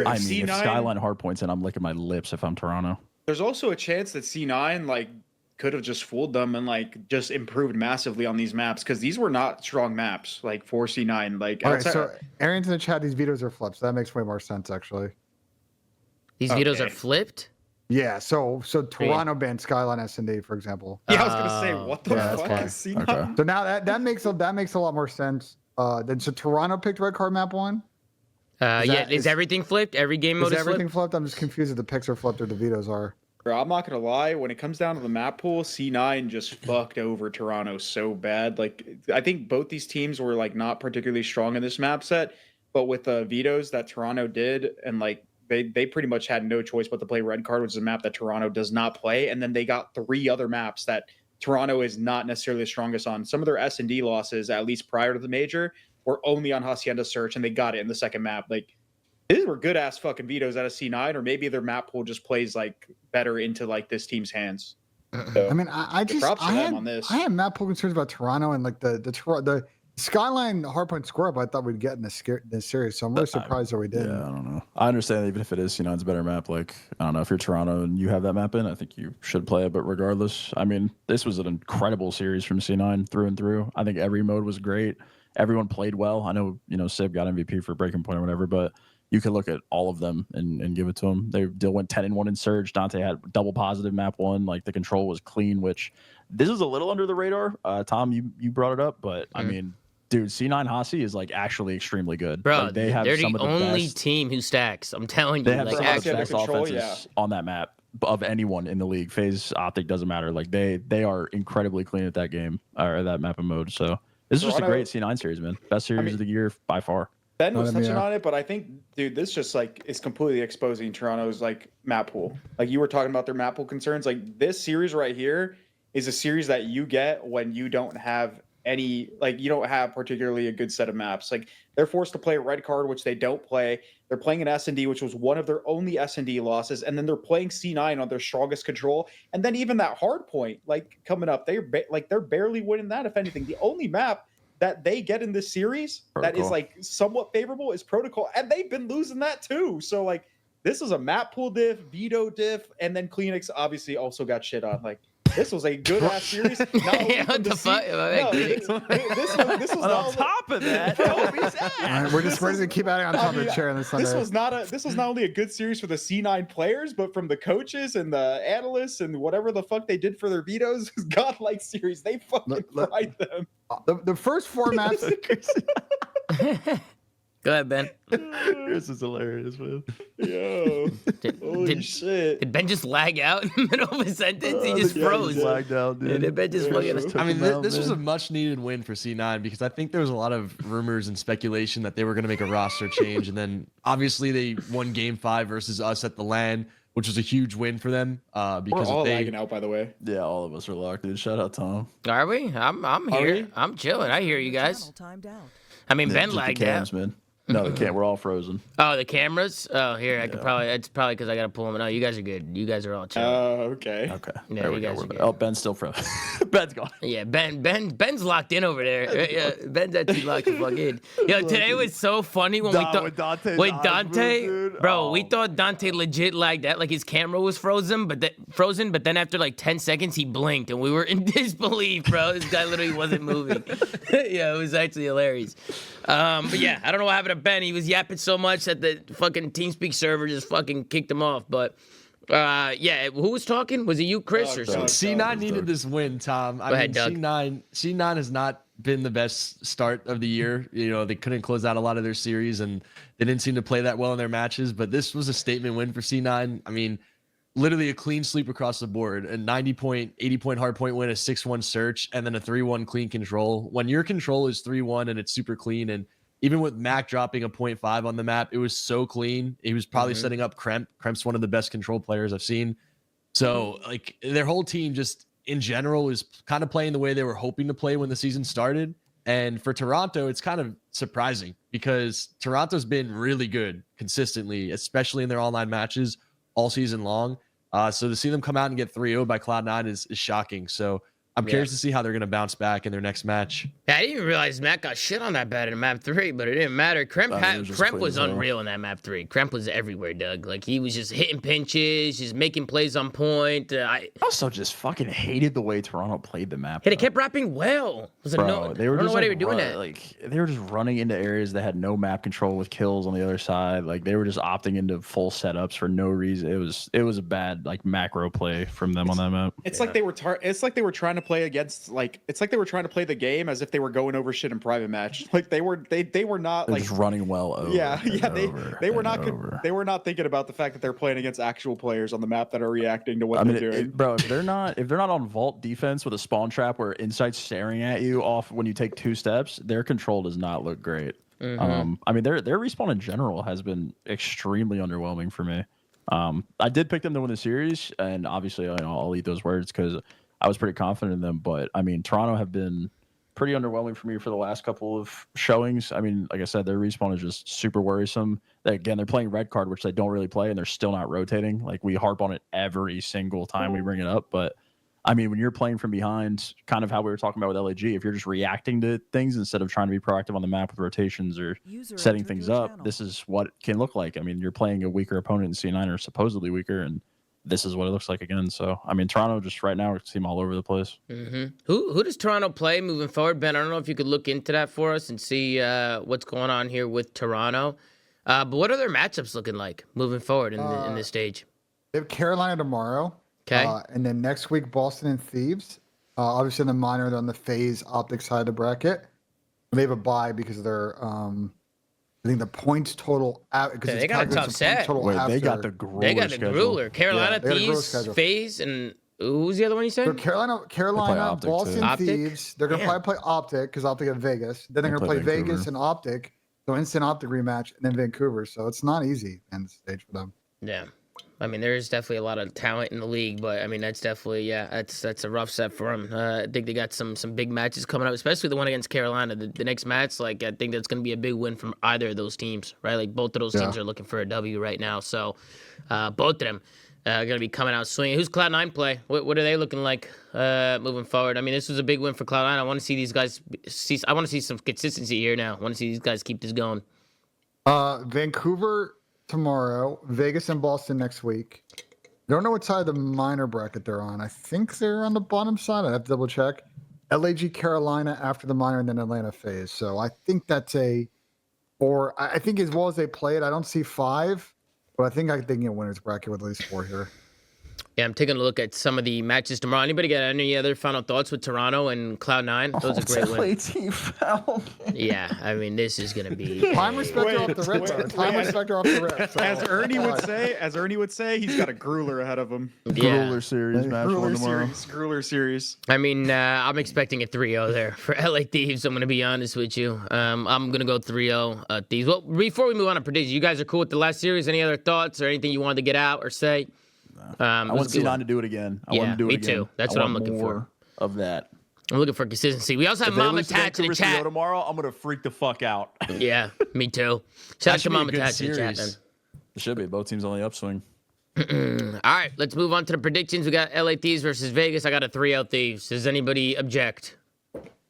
I six. mean, if C9 Skyline Hardpoint's in, I'm licking my lips if I'm Toronto. There's also a chance that C9 like could have just fooled them and like just improved massively on these maps, because these were not strong maps like for C9. Like, Okay, outside, so Aaron's in the chat. These vetoes are flips. That makes way more sense, actually. These vetoes are Okay. flipped? Yeah. So Toronto banned Skyline S&D, for example. yeah, I was gonna say, what the Yeah, that's fuck fine. is C9? Okay. So now that makes a lot more sense. Then so Toronto picked red card map 1. Is everything flipped? Every game Is mode is everything flipped? flipped? I'm just confused if the picks are flipped or the vetoes are. Bro, I'm not gonna lie. When it comes down to the map pool, C9 just fucked over Toronto so bad. Like, I think both these teams were like not particularly strong in this map set, but with the vetoes that Toronto did, and like they pretty much had no choice but to play red card, which is a map that Toronto does not play. And then they got 3 other maps that Toronto is not necessarily the strongest on. Some of their S&D losses, at least prior to the major, were only on Hacienda Search, and they got it in the second map. Like, these were good ass fucking vetoes out of C9, or maybe their map pool just plays like better into like this team's hands. So, I mean, I just props to I them had on this. I had map pool concerns about Toronto and like the Skyline hardpoint score up. I thought we'd get in this series, so I'm really surprised that we didn't. Yeah, I don't know. I understand even if it is, it's a better map. Like, I don't know, if you're Toronto and you have that map in, I think you should play it. But regardless, I mean, this was an incredible series from C9 through and through. I think every mode was great. Everyone played well. I know, Sib got MVP for breaking point or whatever, but you could look at all of them and give it to them. They Dill went 10-1 in Surge. Dante had double positive map 1. Like, the control was clean, which this is a little under the radar. Tom, you brought it up, but I mean, dude, C9 Hasi is like actually extremely good. Bro, Like, they have they're some the of the only best. team who stacks. I'm telling you. They have Like, some of the Hacienda best control, offenses on that map of anyone in the league. FaZe, Optic, doesn't matter. Like, they are incredibly clean at that game or that map and mode. So this is just a Toronto- great C9 series, man. Best series of the year by far. Ben was touching Yeah. on it, but I think, dude, this just like is completely exposing Toronto's like map pool. Like, you were talking about their map pool concerns. Like, this series right here is a series that you get when you don't have any, like, you don't have particularly a good set of maps. Like, they're forced to play red card, which they don't play. They're playing an S&D, which was one of their only S&D losses, and then they're playing C9 on their strongest control. And then even that hard point, like, coming up, they're barely winning that. If anything, the only map that they get in this series that is Protocol. like somewhat favorable is Protocol, and they've been losing that too. So like, this is a map pool diff, veto diff, and then Kleenex obviously also got shit on. Like, This was a good ass series. Not only Yeah, from what the fuck? No, this was On not top of that, All right, we're just ready to keep adding on top of the chair on this Sunday. This was not only a good series for the C9 players, but from the coaches and the analysts and whatever the fuck they did for their vetoes. Godlike series. They fucking fried them. The first 4 maps. Go ahead, Ben. this is hilarious, man. Yo, holy shit. Did Ben just lag out in the middle of a sentence? He just froze. Lagged out, dude. Did Ben just fucking... I mean, this was a much needed win for C9 because I think there was a lot of rumors and speculation that they were going to make a roster change. And then obviously they won game 5 versus us at the LAN, which was a huge win for them. We're Because all they lagging out, by the way. Yeah, all of us are locked, dude. Shout out Tom. Are we? I'm here. we? I'm chilling. I hear you guys. I mean, Ben Just the lagged cams, out. man. No, they can't. We're all frozen. Oh, the cameras? Oh, here, I could probably... It's probably because I got to pull them. No, you guys are good. You guys are all chill. Okay. Okay. Yeah, there you we go. guys We're are back. good. Oh, Ben's still frozen. Ben's gone. Yeah, Ben's locked in over there. Yeah, Ben's actually locked the fuck in. Yo, today was so funny when we thought with Dante's wait, eyes Dante, moved, dude. bro, we Oh. thought Dante legit lagged out, like his camera was frozen, but then after like 10 seconds he blinked and we were in disbelief, bro. This guy literally wasn't moving. Yeah, it was actually hilarious. But yeah, I don't know what happened to Ben. He was yapping so much that the fucking TeamSpeak server just fucking kicked him off. But yeah, who was talking? Was it you, Chris, or something? C9 needed this win, Tom. I Go ahead, mean, Doug. C9 has not been the best start of the year. You know, they couldn't close out a lot of their series and they didn't seem to play that well in their matches. But this was a statement win for C9. I mean, literally a clean sweep across the board, a 90-point, 80-point hardpoint win, a 6-1 search, and then a 3-1 clean control. When your control is 3-1 and it's super clean, and even with Mac dropping a 0.5 on the map, it was so clean. He was probably setting up Kremp. Kremp's one of the best control players I've seen. So, like, their whole team just in general is kind of playing the way they were hoping to play when the season started. And for Toronto, it's kind of surprising because Toronto's been really good consistently, especially in their online matches all season long. So to see them come out and get 3-0 by Cloud9 is shocking. So I'm curious to see how they're going to bounce back in their next match. Yeah, I didn't even realize Matt got shit on that bad in map 3, but it didn't matter. Kremp was unreal in that map 3. Kremp was everywhere, Doug. Like, he was just hitting pinches, just making plays on point. I also just fucking hated the way Toronto played the map. Hey, they kept rapping well. They were I don't just know why they were like, doing that. Like they were just running into areas that had no map control with kills on the other side. Like they were just opting into full setups for no reason. It was a bad like macro play from them on that map. It's like they were trying to play against it's like they were trying to play the game as if they were going over shit in private match. Like they were not They're like just running well over. They were not thinking about the fact that they're playing against actual players on the map that are reacting to what they're doing. Bro, if they're not on vault defense with a spawn trap where Insight's staring at you off when you take 2 steps, their control does not look great. I mean their respawn in general has been extremely underwhelming for me. I did pick them to win the series, and obviously I'll eat those words because I was pretty confident in them. But I mean, Toronto have been pretty underwhelming for me for the last couple of showings. I mean, like I said, their respawn is just super worrisome. Again, they're playing red card, which they don't really play, and they're still not rotating. Like we harp on it every single time we bring it up. But I mean, when you're playing from behind, kind of how we were talking about with LAG, if you're just reacting to things instead of trying to be proactive on the map with rotations or setting things up, this is what it can look like. I mean, you're playing a weaker opponent in C9 or supposedly weaker, and this is what it looks like again. So, I mean, Toronto just right now seem all over the place. Who does Toronto play moving forward, Ben? I don't know if you could look into that for us and see what's going on here with Toronto. But what are their matchups looking like moving forward in this stage? They have Carolina tomorrow. Okay. And then next week, Boston and Thieves. Obviously, in the minor, they're on the FaZe Optic side of the bracket. They have a bye because of their, I think the points total. They got a tough set. They got the grueler. They got the grueler. Carolina, they got a grueler Thieves, schedule. FaZe, and who's the other one you said? So Carolina, Optic, Boston, too. Thieves. They're going to probably play Optic because Optic at Vegas. Then they're going to play Vegas and Optic. So instant Optic rematch, and then Vancouver. So it's not easy in the stage for them. Yeah. I mean, there is definitely a lot of talent in the league, but I mean, that's definitely, that's a rough set for them. I think they got some big matches coming up, especially the one against Carolina. The next match, like, I think that's going to be a big win from either of those teams, right? Like, both of those teams are looking for a W right now. So, both of them are going to be coming out swinging. Who's Cloud9 play? What are they looking like moving forward? I mean, this was a big win for Cloud9. I want to see these guys I want to see some consistency here now. I want to see these guys keep this going. Vancouver tomorrow, Vegas and Boston next week. I don't know what side of the minor bracket they're on. I think they're on the bottom side. I have to double check. LAG Carolina after the minor and then Atlanta FaZe. So I think that's or I think as well as they play it, I don't see 5, but I think they can get winners bracket with at least 4 here. Yeah, I'm taking a look at some of the matches tomorrow. Anybody got any other final thoughts with Toronto and CLOUD9? Those are great wins. Yeah, I mean, this is gonna be. Time respector off the rip. Time respector off the rip. So. As Ernie would say, he's got a grueler ahead of him. Yeah. Grueler series match one tomorrow. Grueler series. I mean, I'm expecting a 3-0 there for LA Thieves. I'm gonna be honest with you. I'm gonna go 3-0 Thieves. Well, before we move on to predictions, you guys are cool with the last series. Any other thoughts or anything you wanted to get out or say? I want C9 to do it again. I want to do it me again. too. That's what I'm looking for. Of that. I'm looking for consistency. We also have Mama Tats in the chat. Tomorrow, I'm gonna freak the fuck out. Yeah, me too. Shout out to Mama Tats in the chat, man. It should be. Both teams on the upswing. All right, let's move on to the predictions. We got LA Thieves versus Vegas. I got a 3-0 Thieves. Does anybody object?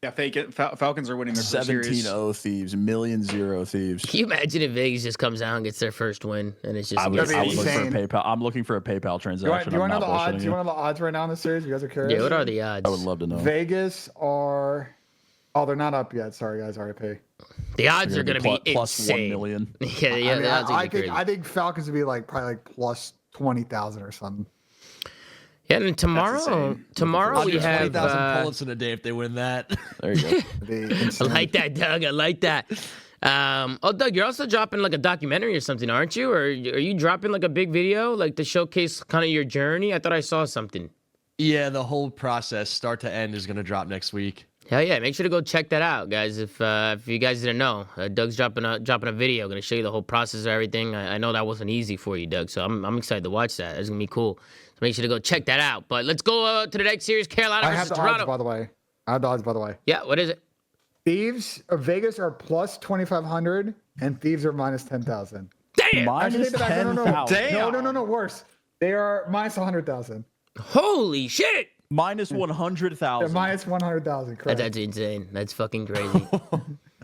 Yeah, fake it. Falcons are winning their first series. 17-0 Thieves, 1,000,000 Thieves. Can you imagine if Vegas just comes out and gets their first win and it's just I would look for a insane. PayPal. I'm looking for a PayPal transaction. Do you want to know the I'm not odds? bullshitting Do you want to know the odds right now in the series? You guys are curious? Yeah, what are the odds? I would love to know. Vegas are. Oh, they're not up yet. Sorry, guys. RIP. The odds are going to be plus insane. 1 million. Yeah, I mean, the odds are crazy. I think Falcons would be probably plus 20,000 or something. Yeah, and tomorrow we have 20,000 pull-ups in a day if they win that. There you go. I like that, Doug. I like that. Doug, you're also dropping like a documentary or something, aren't you? Or are you dropping like a big video, like to showcase kind of your journey? I thought I saw something. Yeah, the whole process, start to end, is gonna drop next week. Hell yeah! Make sure to go check that out, guys. If you guys didn't know, Doug's dropping a video, gonna show you the whole process of everything. I know that wasn't easy for you, Doug. So I'm excited to watch that. It's gonna be cool. So make sure to go check that out. But let's go to the next series, Carolina I have versus the Toronto. odds, by the way. I have the odds, by the way. Yeah, what is it? Thieves or Vegas are plus 2,500, and Thieves are minus 10,000. Damn! Minus 10,000. No. Worse. They are minus 100,000. Holy shit! Minus They're 100,000. minus 100,000. Correct. That's insane. That's fucking crazy.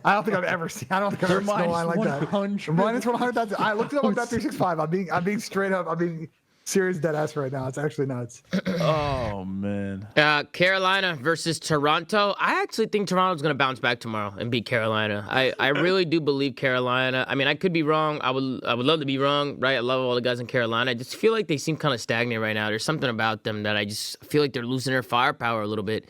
I don't think I've ever seen. I don't think I've ever seen a line like that. Minus 100,000. I looked it up on Bet365. I'm being straight up. I'm being serious dead ass right now. It's actually nuts. Oh man. Carolina versus Toronto. I actually think Toronto's going to bounce back tomorrow and beat Carolina. I really do believe Carolina. I mean, I could be wrong. I would love to be wrong, right? I love all the guys in Carolina. I just feel like they seem kind of stagnant right now. There's something about them that I just feel like they're losing their firepower a little bit.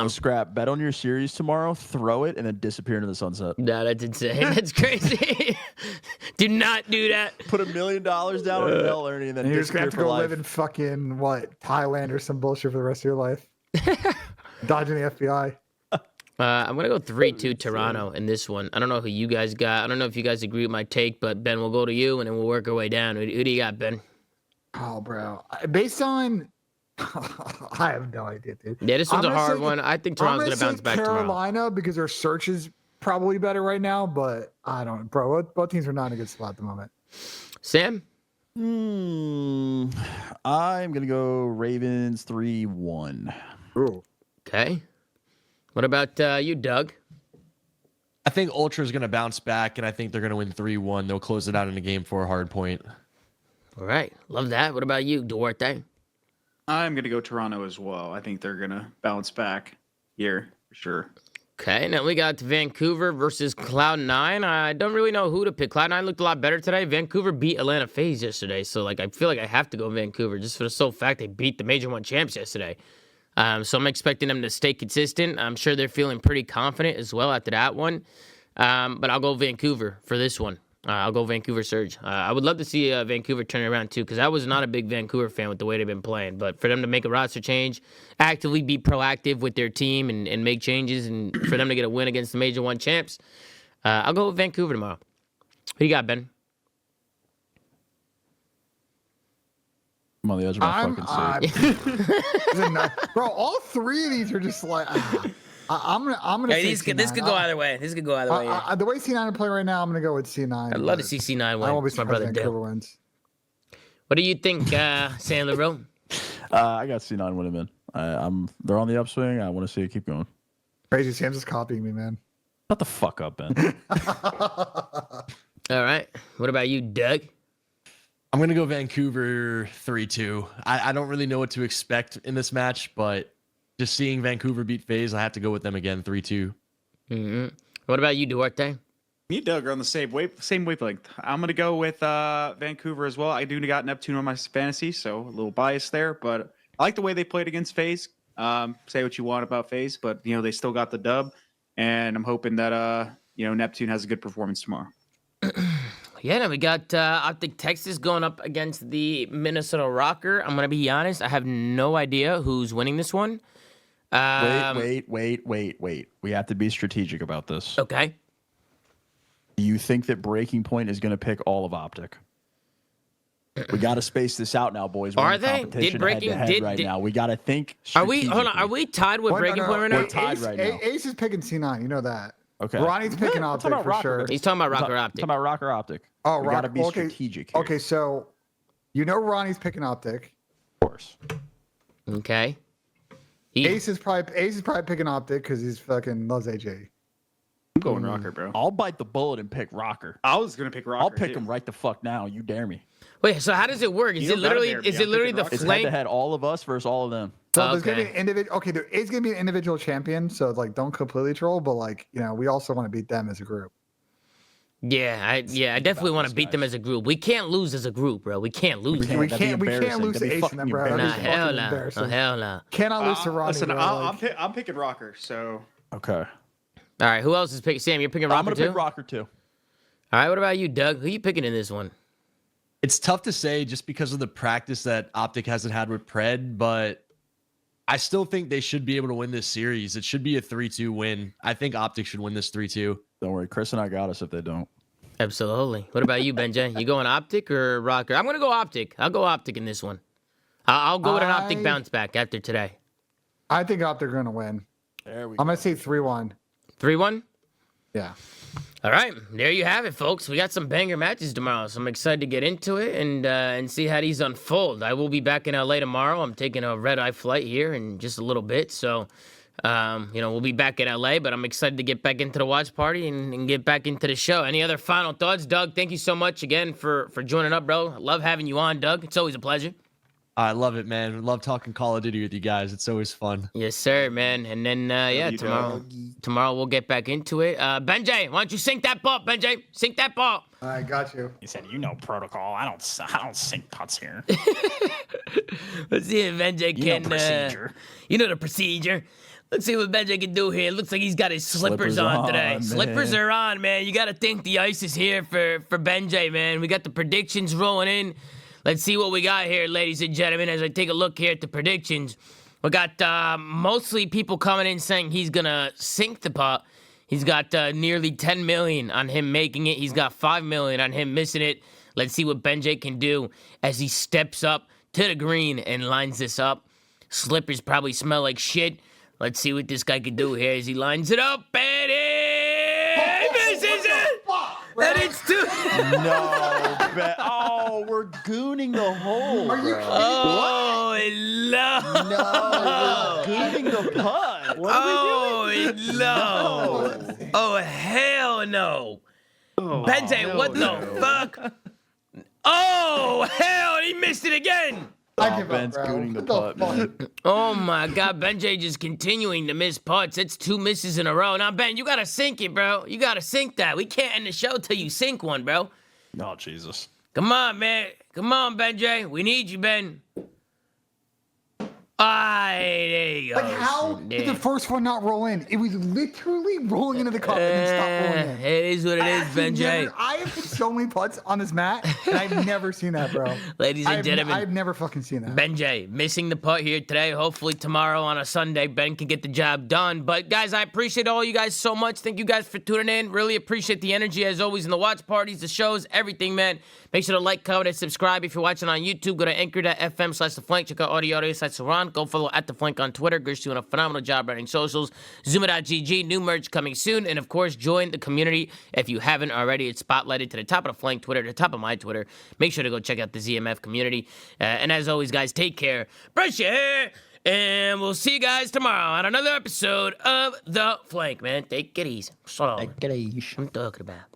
Scrap. Bet on your series tomorrow. Throw it and then disappear into the sunset. No, that's insane. That's crazy. Do not do that. Put $1 million down on a bell, Ernie, and then And you're just gonna disappear have to for go life. live in fucking Thailand or some bullshit for the rest of your life. Dodging the FBI. I'm gonna go 3-2 Toronto in this one. I don't know who you guys got. I don't know if you guys agree with my take, but Ben, we'll go to you and then we'll work our way down. Who do you got, Ben? Oh, bro. Based on, I have no idea, dude. Yeah, this one's a hard one. I think Toronto's gonna bounce back tomorrow. Carolina because their search is probably better right now, but I don't, bro. Both teams are not in a good spot at the moment. Sam? I'm gonna go Ravens 3-1. Ooh. Okay. What about you, Doug? I think Ultra's gonna bounce back, and I think they're gonna win 3-1. They'll close it out in a game for a hard point. All right. Love that. What about you, Duarte? I'm gonna go Toronto as well. I think they're gonna bounce back here for sure. Okay, now we got Vancouver versus CLOUD9. I don't really know who to pick. CLOUD9 looked a lot better today. Vancouver beat Atlanta FaZe yesterday, so I feel like I have to go Vancouver just for the sole fact they beat the Major 1 champs yesterday. So I'm expecting them to stay consistent. I'm sure they're feeling pretty confident as well after that one. But I'll go Vancouver for this one. I'll go Vancouver Surge. I would love to see Vancouver turn it around too, because I was not a big Vancouver fan with the way they've been playing. But for them to make a roster change, actively be proactive with their team and make changes, and for them to get a win against the Major 1 champs, I'll go with Vancouver tomorrow. Who you got, Ben? I'm on the edge of my fucking seat. Bro, all three of these are just like. I'm gonna. Hey, say this could go either way. This could go either way. Yeah. The way C9 are playing right now, I'm gonna go with C9. I'd love to see C9 win. I won't be My surprised brother Vancouver Dale. wins. What do you think, Sam LaRue? I got C9 winning, man. They're on the upswing. I want to see it keep going. Crazy, Sam's just copying me, man. Shut the fuck up, Ben. All right. What about you, Doug? I'm going to go Vancouver 3-2. I don't really know what to expect in this match, but just seeing Vancouver beat FaZe, I have to go with them again 3-2. Mm-hmm. What about you, Duarte? Me and Doug are on the same wavelength. I'm gonna go with Vancouver as well. I do got Neptune on my fantasy, so a little bias there, but I like the way they played against FaZe. Say what you want about FaZe, but they still got the dub, and I'm hoping that Neptune has a good performance tomorrow. Yeah, now we got Optic Texas going up against the Minnesota ROKKR. I'm gonna be honest, I have no idea who's winning this one. Wait. We have to be strategic about this. Okay. Do you think that Breaking Point is going to pick all of Optic? We got to space this out now, boys. Are they? Did Breaking right now? We got to think. Are we? Hold on. Are we tied with Breaking Point right now? We're tied right now. Ace is picking C9. You know that. Okay. Ronnie's picking Optic for sure. He's talking about ROKKR Optic. Talking about ROKKR Optic. Oh, we got to be strategic here. Okay, so Ronnie's picking Optic. Of course. Okay. Ace is probably picking Optic because he's fucking loves AJ. I'm going ROKKR, bro. I'll bite the bullet and pick ROKKR. I was gonna pick ROKKR. I'll pick him right the fuck now. You dare me. Wait, so how does it work? Is it literally the It's head flank? to head, all of us versus all of them. So there's gonna be Okay. an individual. Okay, there is gonna be an individual champion. So like, don't completely troll, but like, we also want to beat them as a group. Yeah, I definitely want to beat them as a group. We can't lose as a group, bro. We can't lose. We We That'd be can't lose to embarrassing. That'd be Ace and them, fucking bro. Nah, That'd be hell fucking no. embarrassing. Oh, hell no. Cannot lose to Ronnie. Listen, bro, like- I'm picking ROKKR. So Okay. All right, who else is picking? Sam, you're picking ROKKR I'm going too? to pick ROKKR too. All right, what about you, Doug? Who you picking in this one? It's tough to say just because of the practice that Optic hasn't had with Pred, but I still think they should be able to win this series. It should be a 3-2 win. I think Optic should win this 3-2. Don't worry. Chris and I got us if they don't. Absolutely. What about you, Benjay? You going Optic or ROKKR? I'm going to go Optic. I'll go Optic in this one. I'll go with an Optic bounce back after today. I think Optic are gonna win. There we I'm gonna say 3-1. 3-1? Yeah. All right, there you have it, folks. We got some banger matches tomorrow, so I'm excited to get into it and see how these unfold. I will be back in LA tomorrow. I'm taking a red-eye flight here in just a little bit, so we'll be back in LA. But I'm excited to get back into the watch party and get back into the show. Any other final thoughts, Doug? Thank you so much again for joining up, bro. I love having you on, Doug. It's always a pleasure. I love it, man. Love talking Call of Duty with you guys. It's always fun. Yes, sir, man. And then tomorrow we'll get back into it. Benjay, why don't you sink that ball, Benjay? Sink that ball. I got you. He said, protocol. I don't sink putts here. Let's see if Benjay can. procedure. You know the procedure. Let's see what Benjay can do here. Looks like he's got his slippers on today. man. Slippers are on, man. You got to think the ice is here for Benjay, man. We got the predictions rolling in. Let's see what we got here, ladies and gentlemen, as I take a look here at the predictions. We got mostly people coming in saying he's going to sink the putt. He's got nearly 10 million on him making it. He's got 5 million on him missing it. Let's see what Benjay can do as he steps up to the green and lines this up. Slippers probably smell like shit. Let's see what this guy can do here as he lines it up. And he misses it! And it's two. Oh, we're gooning the hole. Are you kidding? Oh, No, we're gooning the putt. What are we doing? no. Oh, hell no. Benjay, what the fuck? Oh, hell, he missed it again. I give Ben's up, bro. gooning the What putt, man. fuck? Oh, my God. Benjay just continuing to miss putts. It's 2 misses in a row. Now, Ben, you got to sink it, bro. You got to sink that. We can't end the show till you sink one, bro. Oh, Jesus. Come on, man. Come on, Benjay. We need you, Ben. There you go. Like, how did Yeah. the first one not roll in? It was literally rolling into the cup and then stopped rolling in. It is what it is, Actually, Benjay. I have hit so many putts on this mat, and I've never seen that, bro. Ladies and gentlemen, I've never fucking seen that. Benjay missing the putt here today. Hopefully tomorrow on a Sunday, Ben can get the job done. But guys, I appreciate all you guys so much. Thank you guys for tuning in. Really appreciate the energy as always in the watch parties, the shows, everything, man. Make sure to like, comment, and subscribe. If you're watching on YouTube, go to anchor.fm/theflank. Check out audio sites around. Go follow at The Flank on Twitter. Gert's doing a phenomenal job running socials. ZooMaa.gg, new merch coming soon. And of course, join the community if you haven't already. It's spotlighted to the top of the Flank Twitter, to the top of my Twitter. Make sure to go check out the ZMF community. And as always, guys, take care. Brush your hair. And we'll see you guys tomorrow on another episode of The Flank, man. Take it easy. So, Get a I'm talking about.